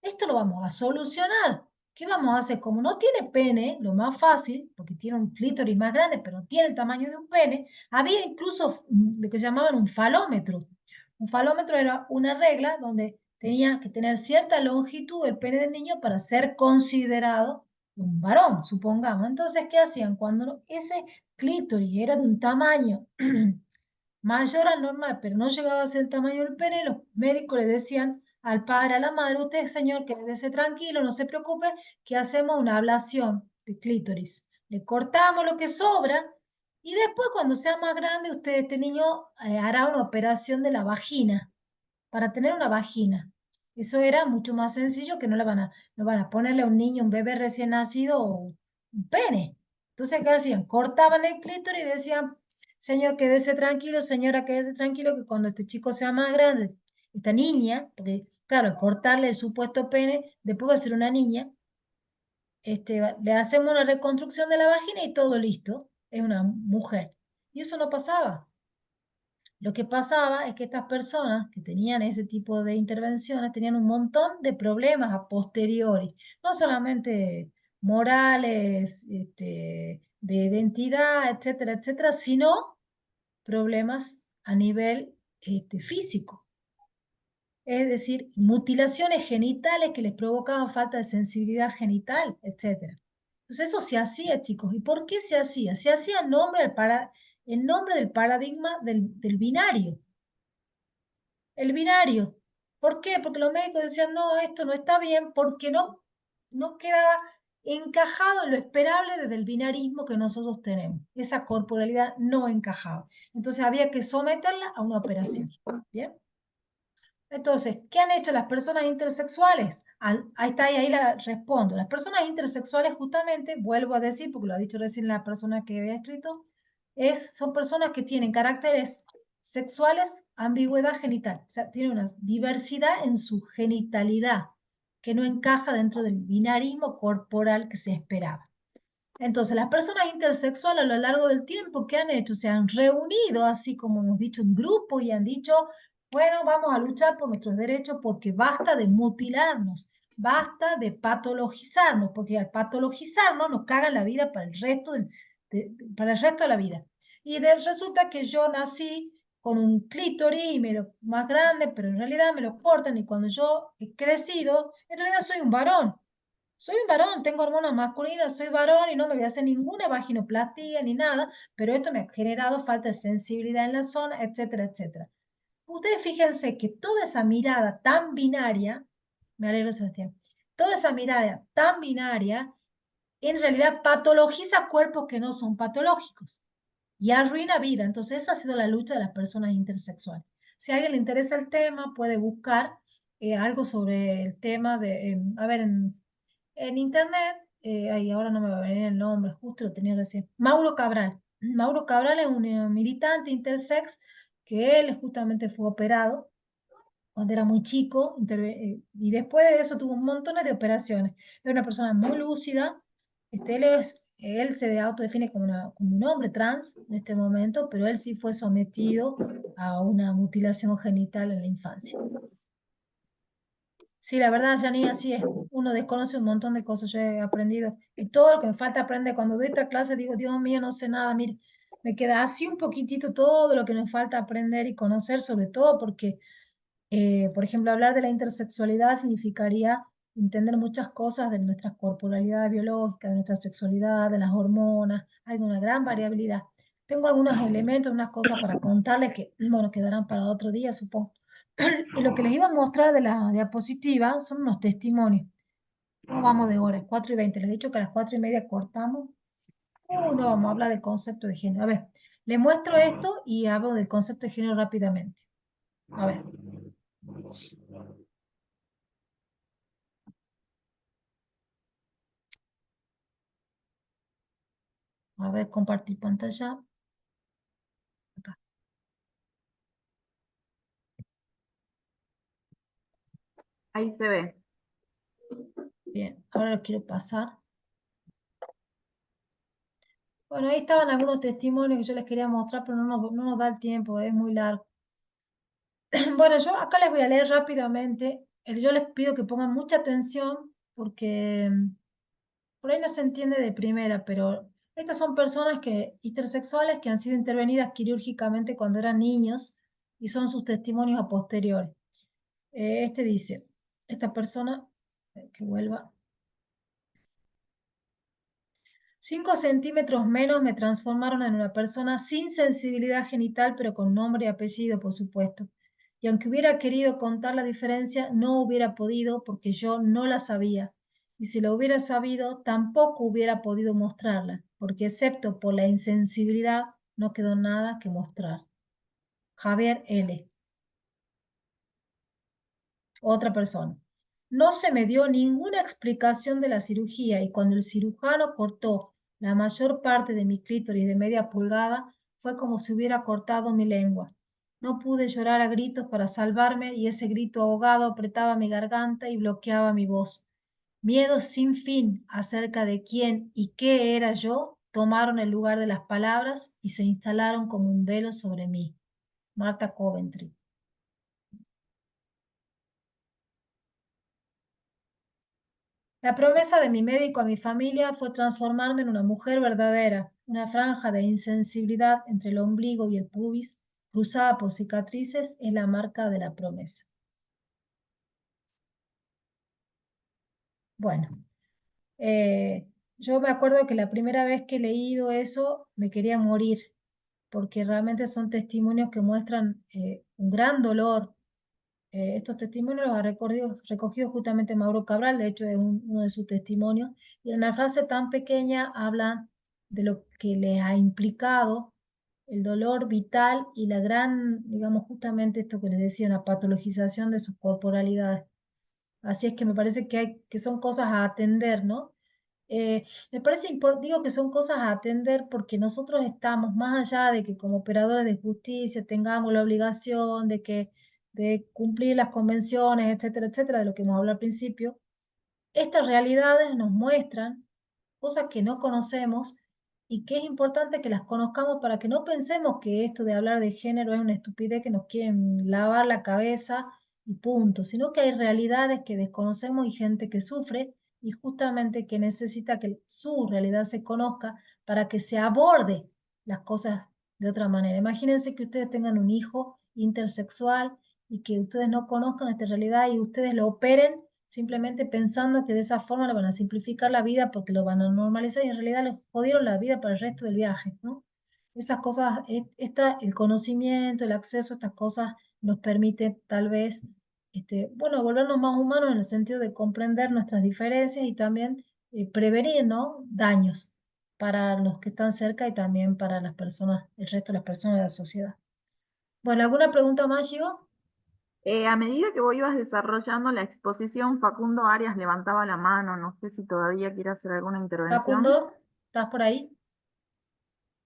esto lo vamos a solucionar. ¿Qué vamos a hacer? Como no tiene pene, lo más fácil, porque tiene un clítoris más grande, pero no tiene el tamaño de un pene, había incluso lo que llamaban un falómetro. Un falómetro era una regla donde tenía que tener cierta longitud el pene del niño para ser considerado un varón, supongamos. Entonces, ¿qué hacían? Cuando ese clítoris era de un tamaño mayor al normal, pero no llegaba a ser el tamaño del pene, los médicos le decían al padre, a la madre, usted, señor, quédese tranquilo, no se preocupe, que hacemos una ablación de clítoris. Le cortamos lo que sobra y después, cuando sea más grande, este niño hará una operación de la vagina para tener una vagina. Eso era mucho más sencillo que no van a ponerle a un niño, un bebé recién nacido, un pene. Entonces, ¿qué hacían? Cortaban el clítoris y decían, señor, quédese tranquilo, señora, quédese tranquilo, que cuando este chico sea más grande, esta niña, porque claro, al cortarle el supuesto pene, después va a ser una niña, le hacemos una reconstrucción de la vagina y todo listo, es una mujer. Y eso no pasaba. Lo que pasaba es que estas personas que tenían ese tipo de intervenciones tenían un montón de problemas a posteriori, no solamente morales, de identidad, etcétera, etcétera, sino problemas a nivel físico. Es decir, mutilaciones genitales que les provocaban falta de sensibilidad genital, etcétera. Entonces eso se hacía, chicos. ¿Y por qué se hacía? Se hacía en nombre del paradigma del binario. El binario. ¿Por qué? Porque los médicos decían, no, esto no está bien, porque no quedaba encajado en lo esperable desde el binarismo que nosotros tenemos. Esa corporalidad no encajaba. Entonces había que someterla a una operación. ¿Bien? Entonces, ¿qué han hecho las personas intersexuales? Ahí está, y ahí la respondo. Las personas intersexuales, justamente, vuelvo a decir, porque lo ha dicho recién la persona que había escrito, son personas que tienen caracteres sexuales, ambigüedad genital. O sea, tienen una diversidad en su genitalidad que no encaja dentro del binarismo corporal que se esperaba. Entonces, las personas intersexuales a lo largo del tiempo, ¿qué han hecho? Se han reunido, así como hemos dicho, en grupo y han dicho, bueno, vamos a luchar por nuestros derechos porque basta de mutilarnos, basta de patologizarnos, porque al patologizarnos nos cagan la vida para el resto, para el resto de la vida. Y resulta que yo nací con un clítoris más grande, pero en realidad me lo cortan y cuando yo he crecido, en realidad soy un varón. Soy un varón, tengo hormonas masculinas, soy varón y no me voy a hacer ninguna vaginoplastia ni nada, pero esto me ha generado falta de sensibilidad en la zona, etcétera, etcétera. Ustedes fíjense que toda esa mirada tan binaria, me alegro Sebastián, toda esa mirada tan binaria en realidad patologiza cuerpos que no son patológicos y arruina vida. Entonces esa ha sido la lucha de las personas intersexuales. Si a alguien le interesa el tema, puede buscar algo sobre el tema de, a ver, en internet ay, ahora no me va a venir el nombre, justo lo tenía recién. Mauro Cabral. Mauro Cabral es un militante intersex que él justamente fue operado cuando era muy chico, y después de eso tuvo un montón de operaciones. Es una persona muy lúcida, él se autodefine como un hombre trans en este momento, pero él sí fue sometido a una mutilación genital en la infancia. Sí, la verdad, Janine, así es. Uno desconoce un montón de cosas, yo he aprendido, y todo lo que me falta aprender, cuando doy esta clase digo, Dios mío, no sé nada, mire, me queda así un poquitito todo lo que me falta aprender y conocer, sobre todo porque por ejemplo, hablar de la intersexualidad significaría entender muchas cosas de nuestra corporalidad biológica, de nuestra sexualidad, de las hormonas. Hay una gran variabilidad. Tengo algunos elementos, unas cosas para contarles que, bueno, quedarán para otro día, supongo. Y lo que les iba a mostrar de la diapositiva son unos testimonios. No vamos de hora, 4:20. Les he dicho que a las 4:30 cortamos. No vamos a hablar del concepto de género. A ver, les muestro esto y hablo del concepto de género rápidamente. A ver. A ver, compartir pantalla. Acá. Ahí se ve. Bien, ahora lo quiero pasar. Bueno, ahí estaban algunos testimonios que yo les quería mostrar, pero no nos da el tiempo, es muy largo. Bueno, yo acá les voy a leer rápidamente. Yo les pido que pongan mucha atención porque por ahí no se entiende de primera, pero estas son personas intersexuales que han sido intervenidas quirúrgicamente cuando eran niños y son sus testimonios a posteriori. Este dice, esta persona, que vuelva. 5 centímetros menos me transformaron en una persona sin sensibilidad genital, pero con nombre y apellido, por supuesto. Y aunque hubiera querido contar la diferencia, no hubiera podido porque yo no la sabía. Y si lo hubiera sabido, tampoco hubiera podido mostrarla, porque excepto por la insensibilidad, no quedó nada que mostrar. Javier L. Otra persona. No se me dio ninguna explicación de la cirugía y cuando el cirujano cortó la mayor parte de mi clítoris de media pulgada, fue como si hubiera cortado mi lengua. No pude llorar a gritos para salvarme y ese grito ahogado apretaba mi garganta y bloqueaba mi voz. Miedos sin fin acerca de quién y qué era yo tomaron el lugar de las palabras y se instalaron como un velo sobre mí. Marta Coventry. La promesa de mi médico a mi familia fue transformarme en una mujer verdadera. Una franja de insensibilidad entre el ombligo y el pubis, cruzada por cicatrices, es la marca de la promesa. Bueno, yo me acuerdo que la primera vez que he leído eso me quería morir, porque realmente son testimonios que muestran un gran dolor. Estos testimonios los ha recogido justamente Mauro Cabral, de hecho es uno de sus testimonios, y en una frase tan pequeña hablan de lo que les ha implicado el dolor vital y la gran, digamos, justamente esto que les decía, una patologización de sus corporalidades. Así es que me parece que son cosas a atender, ¿no? Me parece digo que son cosas a atender porque nosotros estamos, más allá de que como operadores de justicia tengamos la obligación de cumplir las convenciones, etcétera, etcétera, de lo que hemos hablado al principio, estas realidades nos muestran cosas que no conocemos y que es importante que las conozcamos para que no pensemos que esto de hablar de género es una estupidez que nos quieren lavar la cabeza y punto, sino que hay realidades que desconocemos y gente que sufre y justamente que necesita que su realidad se conozca para que se aborde las cosas de otra manera. Imagínense que ustedes tengan un hijo intersexual y que ustedes no conozcan esta realidad y ustedes lo operen simplemente pensando que de esa forma le van a simplificar la vida porque lo van a normalizar y en realidad les jodieron la vida para el resto del viaje, ¿no? Esas cosas, el conocimiento, el acceso a estas cosas nos permite tal vez, bueno, volvernos más humanos en el sentido de comprender nuestras diferencias y también prevenir, ¿no? Daños para los que están cerca y también para las personas, el resto de las personas de la sociedad. Bueno, ¿alguna pregunta más, Gio? A medida que vos ibas desarrollando la exposición, Facundo Arias levantaba la mano, no sé si todavía quiere hacer alguna intervención. Facundo, ¿estás por ahí?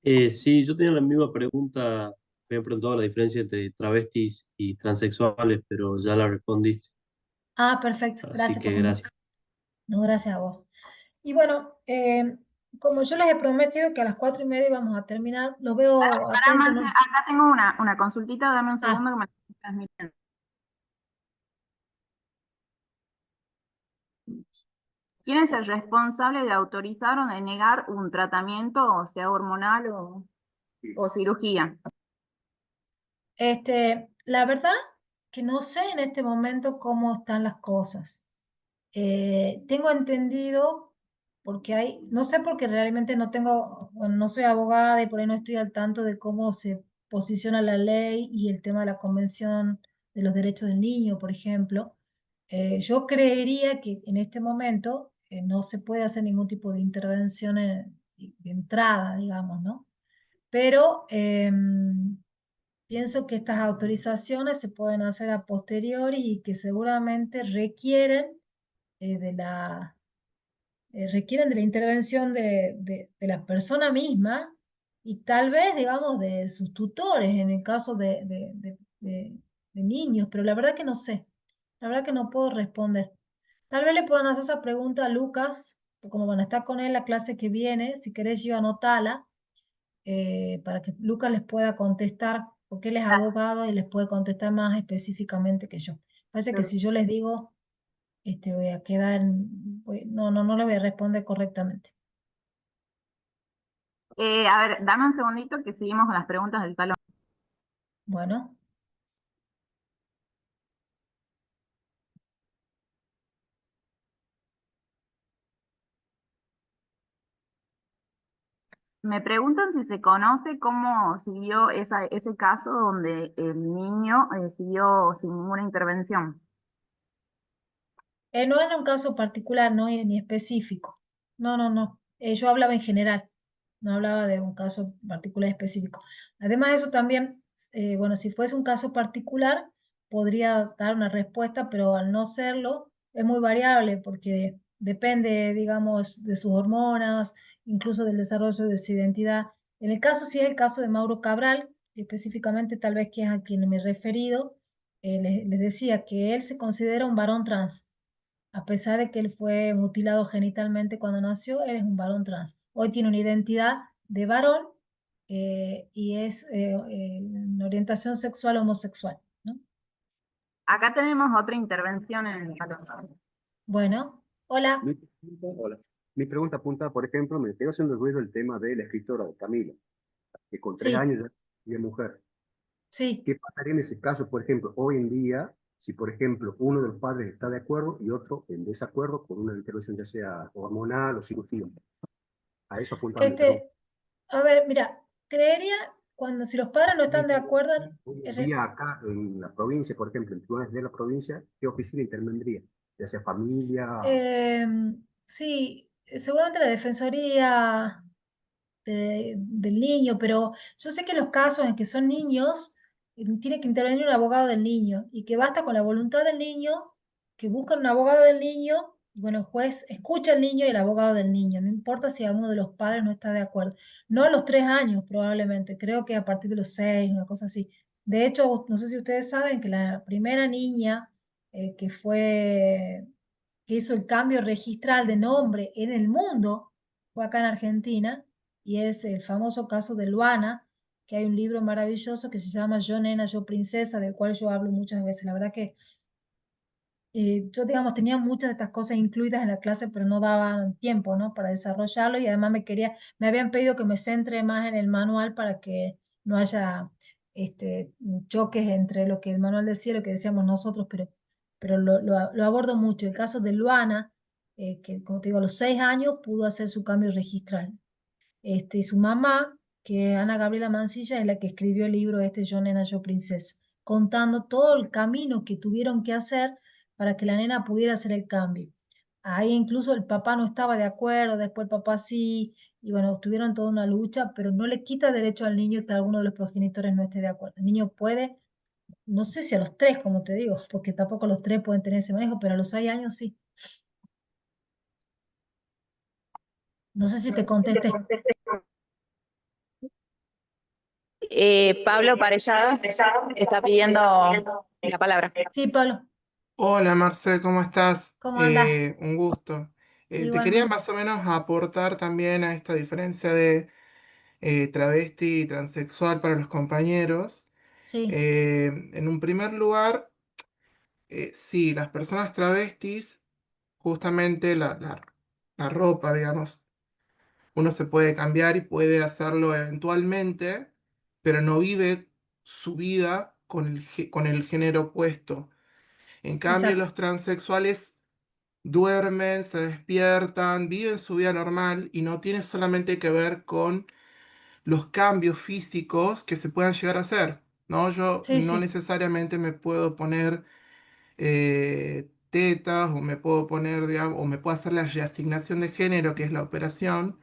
Sí, yo tenía la misma pregunta, me habían preguntado la diferencia entre travestis y transexuales, pero ya la respondiste, Ah, perfecto. así Gracias, que Facundo. gracias. No, gracias a vos. Y bueno, como yo les he prometido que a las 4:30 íbamos a terminar, los veo Pará, atentos. Marce, acá tengo una consultita, dame un segundo que me la transmiten. ¿Quién es el responsable de autorizar o de negar un tratamiento, o sea hormonal o cirugía? La verdad que no sé en este momento cómo están las cosas. Tengo entendido, porque no sé porque realmente no tengo, bueno, no soy abogada y por ahí no estoy al tanto de cómo se posiciona la ley y el tema de la Convención de los Derechos del Niño, por ejemplo. Yo creería que en este momento no se puede hacer ningún tipo de intervención de entrada, digamos, ¿no? Pero pienso que estas autorizaciones se pueden hacer a posteriori y que seguramente requieren de la intervención de la persona misma y tal vez, digamos, de sus tutores en el caso de niños, pero la verdad que no sé, la verdad que no puedo responder. Tal vez le puedan hacer esa pregunta a Lucas, como van a estar con él la clase que viene, si querés yo anotala, para que Lucas les pueda contestar, porque él es abogado y les puede contestar más específicamente que yo. Parece que si yo les digo, voy a quedar, no le voy a responder correctamente. A ver, dame un segundito que seguimos con las preguntas del talón. Bueno. Me preguntan si se conoce cómo siguió ese caso donde el niño siguió sin ninguna intervención. No era un caso particular, no ni específico. No. Yo hablaba en general, no hablaba de un caso particular específico. Además de eso también, bueno, si fuese un caso particular, podría dar una respuesta, pero al no serlo, es muy variable porque depende, digamos, de sus hormonas, incluso del desarrollo de su identidad. En el caso, sí es el caso de Mauro Cabral, específicamente tal vez que es a quien me he referido, les decía que él se considera un varón trans. A pesar de que él fue mutilado genitalmente cuando nació, él es un varón trans. Hoy tiene una identidad de varón y es una orientación sexual homosexual, ¿no? Acá tenemos otra intervención en el talón. Bueno, hola. Hola. Mi pregunta apunta, por ejemplo, me estoy haciendo ruido el tema de la escritora Camila, que con 3 Sí, años ya es mujer. sí. ¿Qué pasaría en ese caso, por ejemplo, hoy en día, si, por ejemplo, uno de los padres está de acuerdo y otro en desacuerdo con una intervención ya sea hormonal o cirugía? A eso apuntaba mi pregunta. A ver, mira, creería si los padres no están de acuerdo, Hoy en día acá en la provincia, por ejemplo, en tribunales de la provincia, ¿qué oficina intervendría? Ya sea familia. sí, seguramente la Defensoría del niño, pero yo sé que en los casos en que son niños, tiene que intervenir un abogado del niño y que basta con la voluntad del niño, que buscan un abogado del niño, y bueno, el juez escucha al niño y el abogado del niño, no importa si alguno de los padres no está de acuerdo. No a los 3 años probablemente, creo que a partir de los 6, una cosa así. De hecho, no sé si ustedes saben que la primera niña que hizo el cambio registral de nombre en el mundo fue acá en Argentina, y es el famoso caso de Luana, que hay un libro maravilloso que se llama Yo Nena, Yo Princesa, del cual yo hablo muchas veces. La verdad que yo, digamos, tenía muchas de estas cosas incluidas en la clase, pero no daban tiempo, ¿no? Para desarrollarlo, y además me habían pedido que me centre más en el manual para que no haya choques entre lo que el manual decía y lo que decíamos nosotros, pero lo abordo mucho. El caso de Luana, que como te digo, a los 6 años pudo hacer su cambio registral. Y su mamá, que Ana Gabriela Mancilla, es la que escribió el libro Yo Nena, Yo Princesa, contando todo el camino que tuvieron que hacer para que la nena pudiera hacer el cambio. Ahí incluso el papá no estaba de acuerdo, después el papá sí, y bueno, tuvieron toda una lucha, pero no le quita derecho al niño que alguno de los progenitores no esté de acuerdo. El niño puede no sé si a los 3, como te digo, porque tampoco los 3 pueden tener ese manejo, pero a los 6 años sí. No sé si te contesté. Pablo Parellada está pidiendo la palabra. Sí, Pablo, Hola Marce, ¿cómo estás? ¿cómo andás? Un gusto. Te quería Igualmente. más o menos aportar también a esta diferencia de travesti y transexual para los compañeros. Sí, En un primer lugar, sí, las personas travestis, justamente la ropa, digamos, uno se puede cambiar y puede hacerlo eventualmente, pero no vive su vida con con el género opuesto. En cambio, exacto. los transexuales duermen, se despiertan, viven su vida normal y no tiene solamente que ver con los cambios físicos que se puedan llegar a hacer, ¿no? Yo Sí, no sí, necesariamente me puedo poner tetas o me puedo poner, digamos, o me puedo hacer la reasignación de género, que es la operación,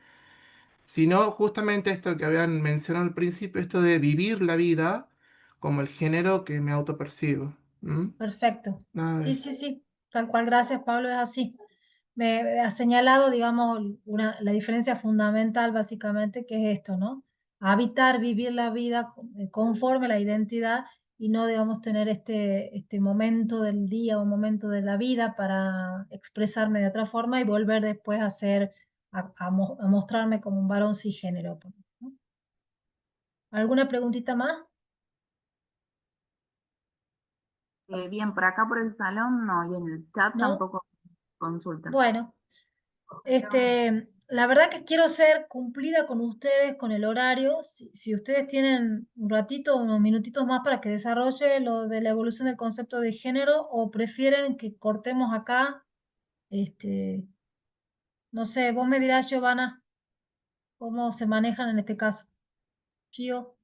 sino justamente esto que habían mencionado al principio, esto de vivir la vida como el género que me autopercibo. ¿M? perfecto. Nada de Sí, eso. sí, sí, tal cual, gracias, Pablo, es así. Me ha señalado, digamos, la diferencia fundamental básicamente, que es esto, ¿no? Habitar, vivir la vida conforme la identidad y no, digamos, tener este momento del día o momento de la vida para expresarme de otra forma y volver después a ser, a mostrarme como un varón cisgénero, ¿no? ¿Alguna preguntita más? Bien, por acá por el salón no, y en el chat ¿No? tampoco consultan. Bueno. La verdad que quiero ser cumplida con ustedes, con el horario. Si ustedes tienen un ratito, unos minutitos más para que desarrolle lo de la evolución del concepto de género, o prefieren que cortemos acá, este, no sé, vos me dirás, Giovanna, cómo se manejan en este caso. Gio,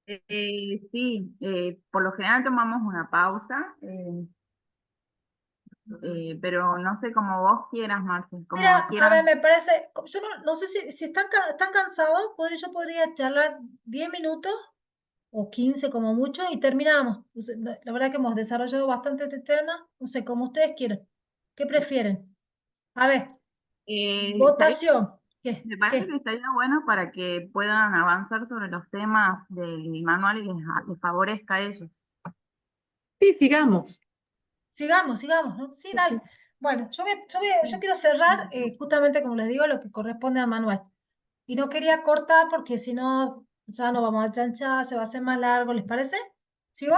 Sí, por lo general tomamos una pausa, pero no sé cómo vos quieras, Marce, como mira, a ver, quieran. me parece, yo no sé si están cansados, yo podría charlar 10 minutos o 15 como mucho y terminamos. O sea, la verdad que hemos desarrollado bastante este tema, no sé, como ustedes quieran. ¿Qué prefieren? A ver, ¿Sabés? votación. ¿Qué? Me parece que ¿Qué? estaría bueno para que puedan avanzar sobre los temas del manual y les favorezca a ellos. Sí, sigamos. Sigamos, ¿no? Sí, dale. Bueno, yo quiero cerrar justamente, como les digo, lo que corresponde al manual. Y no quería cortar porque si no, ya no vamos a chanchar, se va a hacer más largo, ¿les parece? ¿Sigo?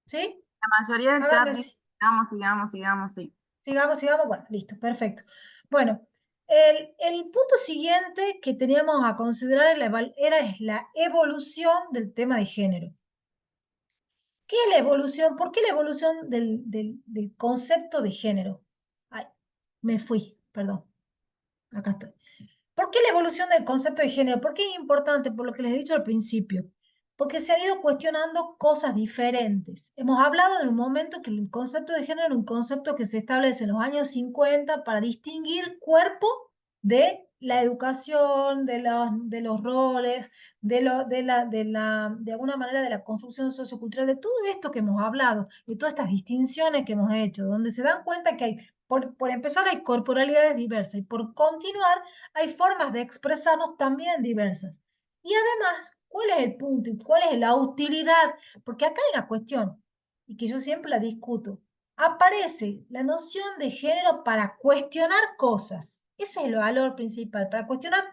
¿Sí? La mayoría del Háganme chat dice, así. sigamos, sí. Sigamos. Bueno, listo, perfecto. Bueno, el punto siguiente que teníamos a considerar es la evolución del tema de género. ¿Qué es la evolución? ¿Por qué la evolución del concepto de género? Ay, me fui, perdón. Acá estoy. ¿Por qué la evolución del concepto de género? ¿Por qué es importante? Por lo que les he dicho al principio. Porque se han ido cuestionando cosas diferentes. Hemos hablado en un momento que el concepto de género es un concepto que se establece en los años 50 para distinguir cuerpo de la educación, de los roles, de alguna manera de la construcción sociocultural, de todo esto que hemos hablado, de todas estas distinciones que hemos hecho, donde se dan cuenta que hay, por empezar, hay corporalidades diversas y por continuar, hay formas de expresarnos también diversas. Y además, ¿cuál es el punto y cuál es la utilidad? Porque acá hay una cuestión, y que yo siempre la discuto. Aparece la noción de género para cuestionar cosas. Ese es el valor principal, para cuestionar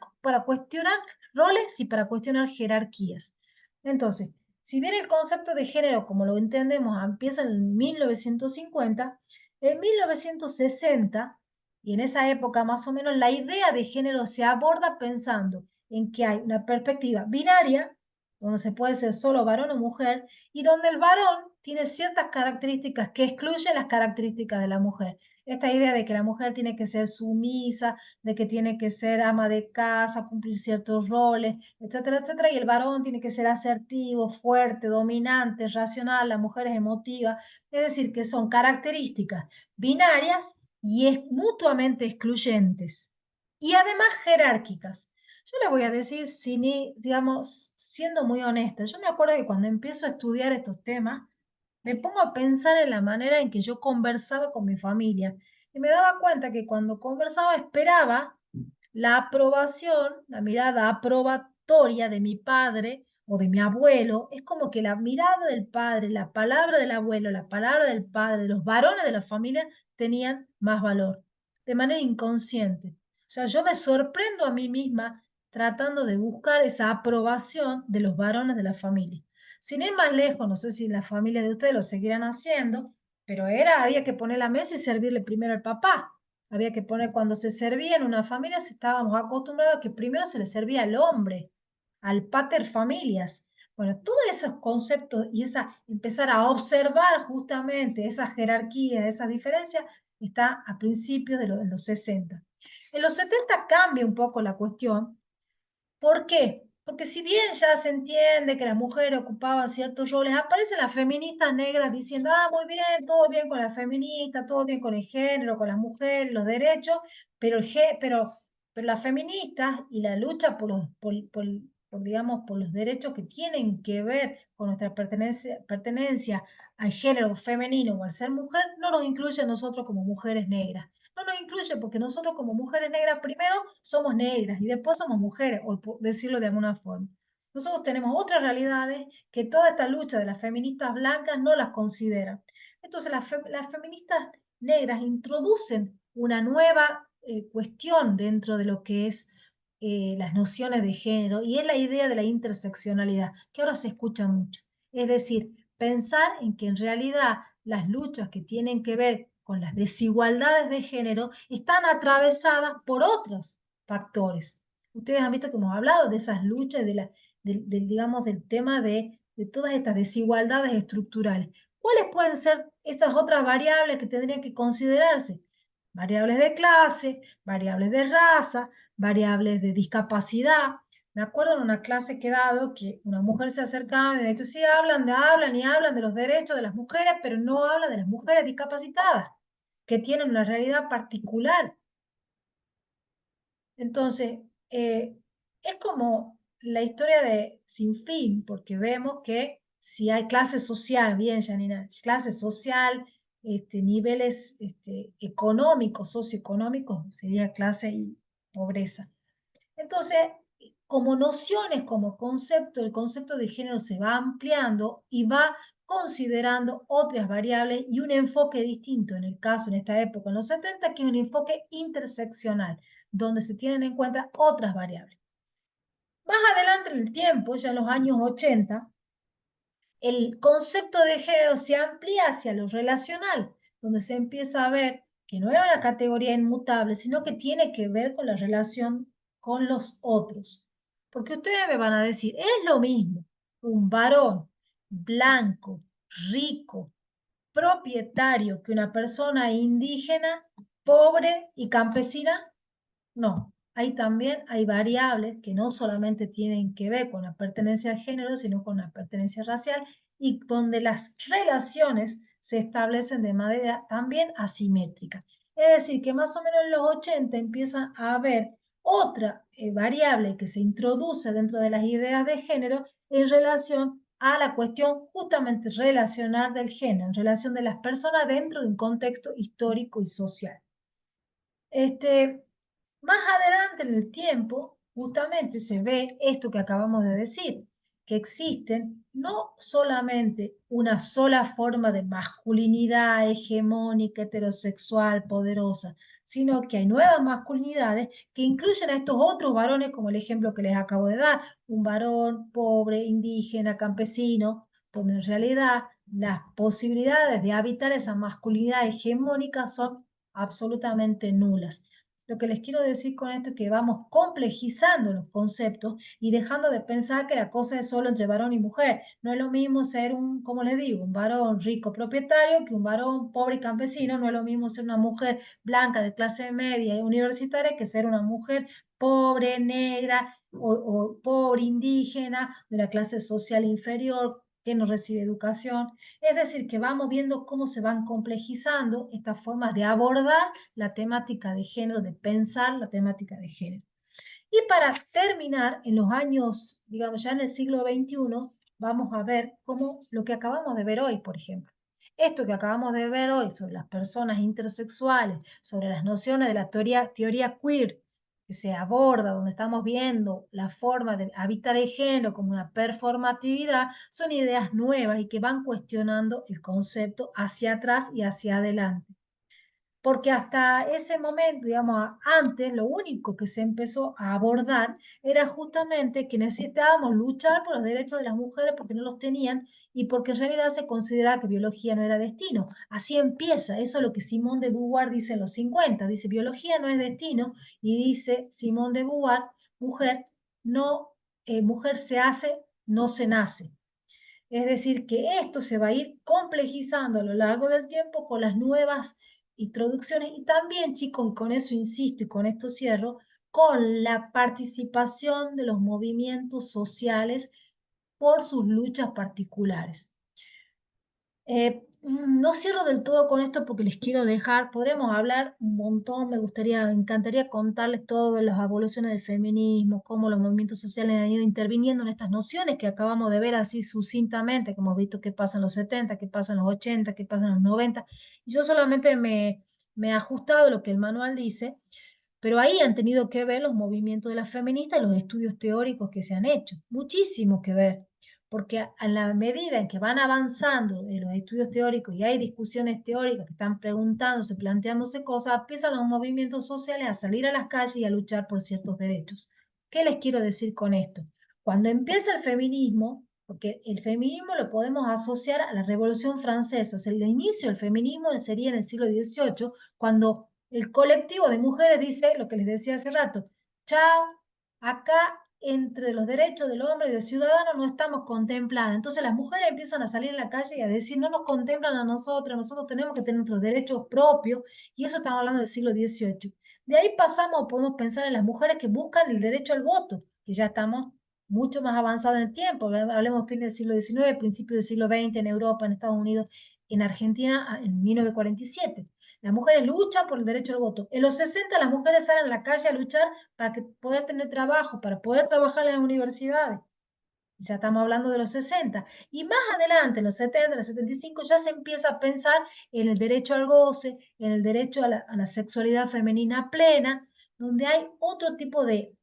roles y para cuestionar jerarquías. Entonces, si bien el concepto de género, como lo entendemos, empieza en 1950, en 1960, y en esa época más o menos, la idea de género se aborda pensando en que hay una perspectiva binaria, donde se puede ser solo varón o mujer, y donde el varón tiene ciertas características que excluyen las características de la mujer. Esta idea de que la mujer tiene que ser sumisa, de que tiene que ser ama de casa, cumplir ciertos roles, etcétera, etcétera, y el varón tiene que ser asertivo, fuerte, dominante, racional, la mujer es emotiva, es decir, que son características binarias y es mutuamente excluyentes y además jerárquicas. Yo les voy a decir, digamos, siendo muy honesta, yo me acuerdo que cuando empiezo a estudiar estos temas, me pongo a pensar en la manera en que yo conversaba con mi familia y me daba cuenta que cuando conversaba esperaba la aprobación, la mirada aprobatoria de mi padre o de mi abuelo. Es como que la mirada del padre, la palabra del abuelo, la palabra del padre, de los varones de la familia tenían más valor, de manera inconsciente. O sea, yo me sorprendo a mí misma tratando de buscar esa aprobación de los varones de la familia. Sin ir más lejos, no sé si las familias de ustedes lo seguirán haciendo, pero había que poner la mesa y servirle primero al papá. Había que poner, cuando se servía en una familia, estábamos acostumbrados a que primero se le servía al hombre, al pater familias. Bueno, todos esos conceptos y empezar a observar justamente esa jerarquía, esas diferencias, está a principios de los 60. En los 70 cambia un poco la cuestión. ¿Por qué? Porque si bien ya se entiende que las mujeres ocupaban ciertos roles, aparecen las feministas negras diciendo, muy bien, todo bien con las feministas, todo bien con el género, con las mujeres, los derechos, pero, pero las feministas y la lucha digamos, por los derechos que tienen que ver con nuestra pertenencia al género femenino o al ser mujer, no nos incluye a nosotros como mujeres negras. No nos incluye porque nosotros como mujeres negras primero somos negras y después somos mujeres, o por decirlo de alguna forma. Nosotros tenemos otras realidades que toda esta lucha de las feministas blancas no las considera. Entonces las feministas negras introducen una nueva cuestión dentro de lo que es las nociones de género y es la idea de la interseccionalidad, que ahora se escucha mucho. Es decir, pensar en que en realidad las luchas que tienen que ver con las desigualdades de género están atravesadas por otros factores. Ustedes han visto que hemos hablado de esas luchas, digamos, del tema de todas estas desigualdades estructurales. ¿Cuáles pueden ser esas otras variables que tendrían que considerarse? Variables de clase, variables de raza, variables de discapacidad. Me acuerdo en una clase que he dado que una mujer se acercaba y me dijo, sí, hablan de los derechos de las mujeres, pero no hablan de las mujeres discapacitadas, que tienen una realidad particular. Entonces, es como la historia de Sin Fin, porque vemos que si hay clase social, bien, Janina, clase social, niveles económicos, socioeconómicos, sería clase y pobreza. Entonces, como nociones, como concepto, el concepto de género se va ampliando y va considerando otras variables y un enfoque distinto, en el caso, en esta época, en los 70, que es un enfoque interseccional, donde se tienen en cuenta otras variables. Más adelante en el tiempo, ya en los años 80, el concepto de género se amplía hacia lo relacional, donde se empieza a ver que no es una categoría inmutable, sino que tiene que ver con la relación con los otros. Porque ustedes me van a decir, es lo mismo un varón blanco, rico, propietario que una persona indígena, pobre y campesina. No, también hay variables que no solamente tienen que ver con la pertenencia al género, sino con la pertenencia racial y donde las relaciones se establecen de manera también asimétrica. Es decir, que más o menos en los 80 empieza a haber otra variable que se introduce dentro de las ideas de género en relación a la cuestión justamente relacional del género, en relación de las personas dentro de un contexto histórico y social. Más adelante en el tiempo, justamente se ve esto que acabamos de decir, que existen no solamente una sola forma de masculinidad hegemónica, heterosexual, poderosa, sino que hay nuevas masculinidades que incluyen a estos otros varones, como el ejemplo que les acabo de dar, un varón pobre, indígena, campesino, donde en realidad las posibilidades de habitar esa masculinidad hegemónica son absolutamente nulas. Lo que les quiero decir con esto es que vamos complejizando los conceptos y dejando de pensar que la cosa es solo entre varón y mujer. No es lo mismo ser como les digo, un varón rico propietario que un varón pobre y campesino. No es lo mismo ser una mujer blanca de clase media y universitaria que ser una mujer pobre, negra o pobre indígena de la clase social inferior que no recibe educación. Es decir, que vamos viendo cómo se van complejizando estas formas de abordar la temática de género, de pensar la temática de género. Y para terminar, en los años, digamos, ya en el siglo XXI, vamos a ver cómo lo que acabamos de ver hoy, por ejemplo. Esto que acabamos de ver hoy sobre las personas intersexuales, sobre las nociones de la teoría queer, que se aborda, donde estamos viendo la forma de habitar el género como una performatividad, son ideas nuevas y que van cuestionando el concepto hacia atrás y hacia adelante. Porque hasta ese momento, digamos, antes, lo único que se empezó a abordar era justamente que necesitábamos luchar por los derechos de las mujeres porque no los tenían y porque en realidad se consideraba que biología no era destino. Así empieza, eso es lo que Simone de Beauvoir dice en los 50, dice biología no es destino y dice Simone de Beauvoir, mujer, no, mujer se hace, no se nace. Es decir, que esto se va a ir complejizando a lo largo del tiempo con las nuevas introducciones y también, chicos, y con eso insisto y con esto cierro, con la participación de los movimientos sociales por sus luchas particulares. No cierro del todo con esto porque les quiero dejar, podríamos hablar un montón, me encantaría contarles todas las evoluciones del feminismo, cómo los movimientos sociales han ido interviniendo en estas nociones que acabamos de ver así sucintamente, que hemos visto qué pasa en los 70, qué pasa en los 80, qué pasa en los 90, y yo solamente me he ajustado a lo que el manual dice, pero ahí han tenido que ver los movimientos de las feministas y los estudios teóricos que se han hecho, muchísimo que ver porque a la medida en que van avanzando en los estudios teóricos y hay discusiones teóricas que están preguntándose, planteándose cosas, empiezan los movimientos sociales a salir a las calles y a luchar por ciertos derechos. ¿Qué les quiero decir con esto? Cuando empieza el feminismo, porque el feminismo lo podemos asociar a la Revolución Francesa, o sea, el inicio del feminismo sería en el siglo XVIII, cuando el colectivo de mujeres dice lo que les decía hace rato, chao, acá entre los derechos del hombre y del ciudadano no estamos contempladas. Entonces las mujeres empiezan a salir en la calle y a decir, no nos contemplan a nosotros tenemos que tener nuestros derechos propios, y eso estamos hablando del siglo XVIII. De ahí pasamos, podemos pensar en las mujeres que buscan el derecho al voto, que ya estamos mucho más avanzados en el tiempo, hablemos fin del siglo XIX, principio del siglo XX en Europa, en Estados Unidos, en Argentina en 1947. Las mujeres luchan por el derecho al voto. En los 60 las mujeres salen a la calle a luchar para poder tener trabajo, para poder trabajar en las universidades. Ya estamos hablando de los 60. Y más adelante, en los 70, en los 75, ya se empieza a pensar en el derecho al goce, en el derecho a la sexualidad femenina plena, donde hay otro tipo de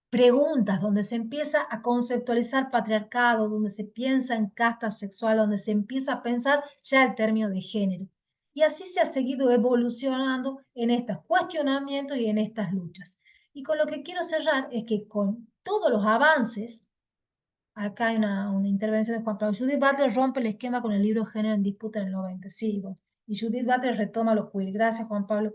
preguntas, donde se empieza a conceptualizar patriarcado, donde se piensa en casta sexual, donde se empieza a pensar ya el término de género. Y así se ha seguido evolucionando en estos cuestionamientos y en estas luchas. Y con lo que quiero cerrar es que con todos los avances, acá hay una intervención de Juan Pablo, Judith Butler rompe el esquema con el libro Género en Disputa en el 90, sí, bueno, y Judith Butler retoma lo queer. Gracias, Juan Pablo.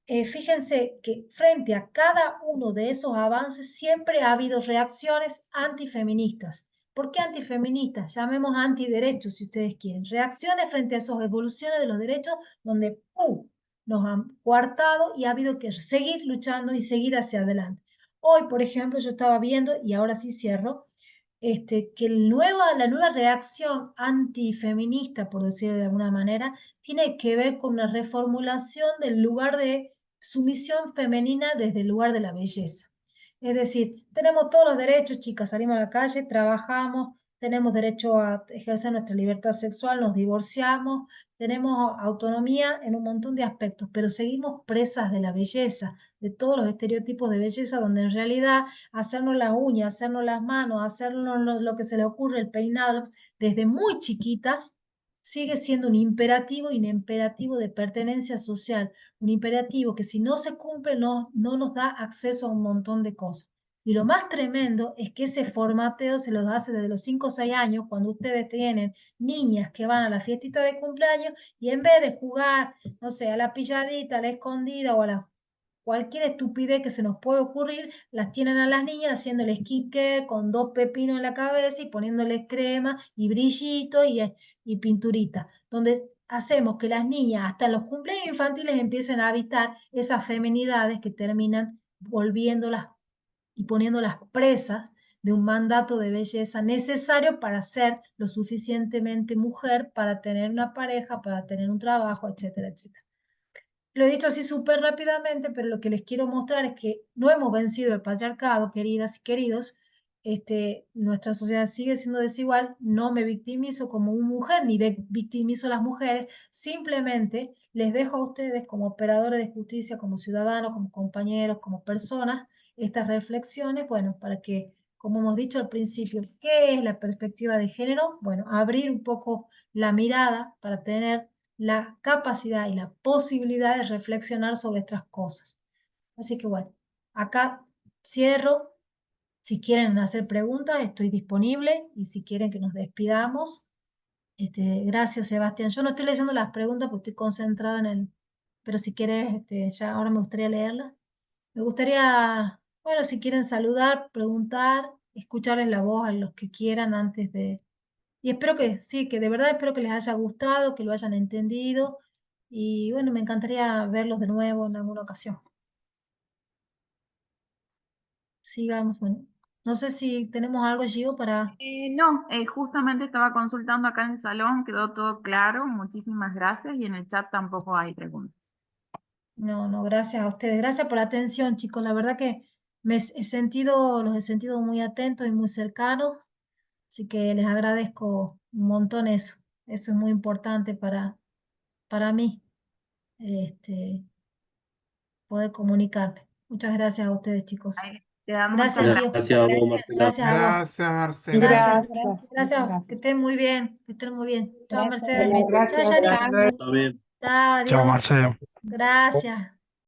Fíjense que frente a cada uno de esos avances siempre ha habido reacciones antifeministas. ¿Por qué antifeministas? Llamemos antiderechos si ustedes quieren. Reacciones frente a esas evoluciones de los derechos donde nos han coartado y ha habido que seguir luchando y seguir hacia adelante. Hoy, por ejemplo, yo estaba viendo, y ahora sí cierro, que la nueva reacción antifeminista, por decirlo de alguna manera, tiene que ver con la reformulación del lugar de sumisión femenina desde el lugar de la belleza. Es decir, tenemos todos los derechos, chicas, salimos a la calle, trabajamos, tenemos derecho a ejercer nuestra libertad sexual, nos divorciamos, tenemos autonomía en un montón de aspectos, pero seguimos presas de la belleza, de todos los estereotipos de belleza, donde en realidad hacernos las uñas, hacernos las manos, hacernos lo que se le ocurre, el peinado, desde muy chiquitas, sigue siendo un imperativo y un imperativo de pertenencia social, un imperativo que si no se cumple no nos da acceso a un montón de cosas. Y lo más tremendo es que ese formateo se los hace desde los 5 o 6 años, cuando ustedes tienen niñas que van a la fiestita de cumpleaños y en vez de jugar, no sé, a la pilladita, a la escondida o a la cualquier estupidez que se nos puede ocurrir, las tienen a las niñas haciéndole skincare con 2 pepinos en la cabeza y poniéndoles crema y brillito y pinturita, donde hacemos que las niñas hasta en los cumpleaños infantiles empiecen a habitar esas feminidades que terminan volviéndolas y poniéndolas presas de un mandato de belleza necesario para ser lo suficientemente mujer, para tener una pareja, para tener un trabajo, etcétera, etcétera. Lo he dicho así súper rápidamente, pero lo que les quiero mostrar es que no hemos vencido el patriarcado, queridas y queridos. Nuestra sociedad sigue siendo desigual. No me victimizo como una mujer, ni victimizo a las mujeres. Simplemente les dejo a ustedes como operadores de justicia, como ciudadanos, como compañeros, como personas, estas reflexiones, bueno, para que, como hemos dicho al principio, ¿qué es la perspectiva de género? Bueno, abrir un poco la mirada para tener la capacidad y la posibilidad de reflexionar sobre estas cosas. Así que bueno, acá cierro. Si quieren hacer preguntas, estoy disponible, y si quieren que nos despidamos, gracias, Sebastián. Yo no estoy leyendo las preguntas porque estoy concentrada en el, pero si quieres, ya ahora me gustaría leerlas. Me gustaría, bueno, si quieren saludar, preguntar, escucharles la voz a los que quieran antes de, y espero que sí, que de verdad espero que les haya gustado, que lo hayan entendido, y bueno, me encantaría verlos de nuevo en alguna ocasión. Sigamos, bueno. No sé si tenemos algo, Gio, para... No, justamente estaba consultando acá en el salón, quedó todo claro, muchísimas gracias, y en el chat tampoco hay preguntas. No, gracias a ustedes. Gracias por la atención, chicos. La verdad que los he sentido muy atentos y muy cercanos, así que les agradezco un montón eso. Eso es muy importante para mí, poder comunicarme. Muchas gracias a ustedes, chicos. Ahí te dan Gracias, muchas Gio. Gracias a vos, Marcela. Gracias a vos. Gracias, Marcela. Gracias. Gracias. Gracias. Que estén muy bien. Que estén muy bien. Chao, Gracias. Mercedes. Chao, Gracias. Yanni. Está bien. Chao, adiós. Chao, Marcelo. Gracias.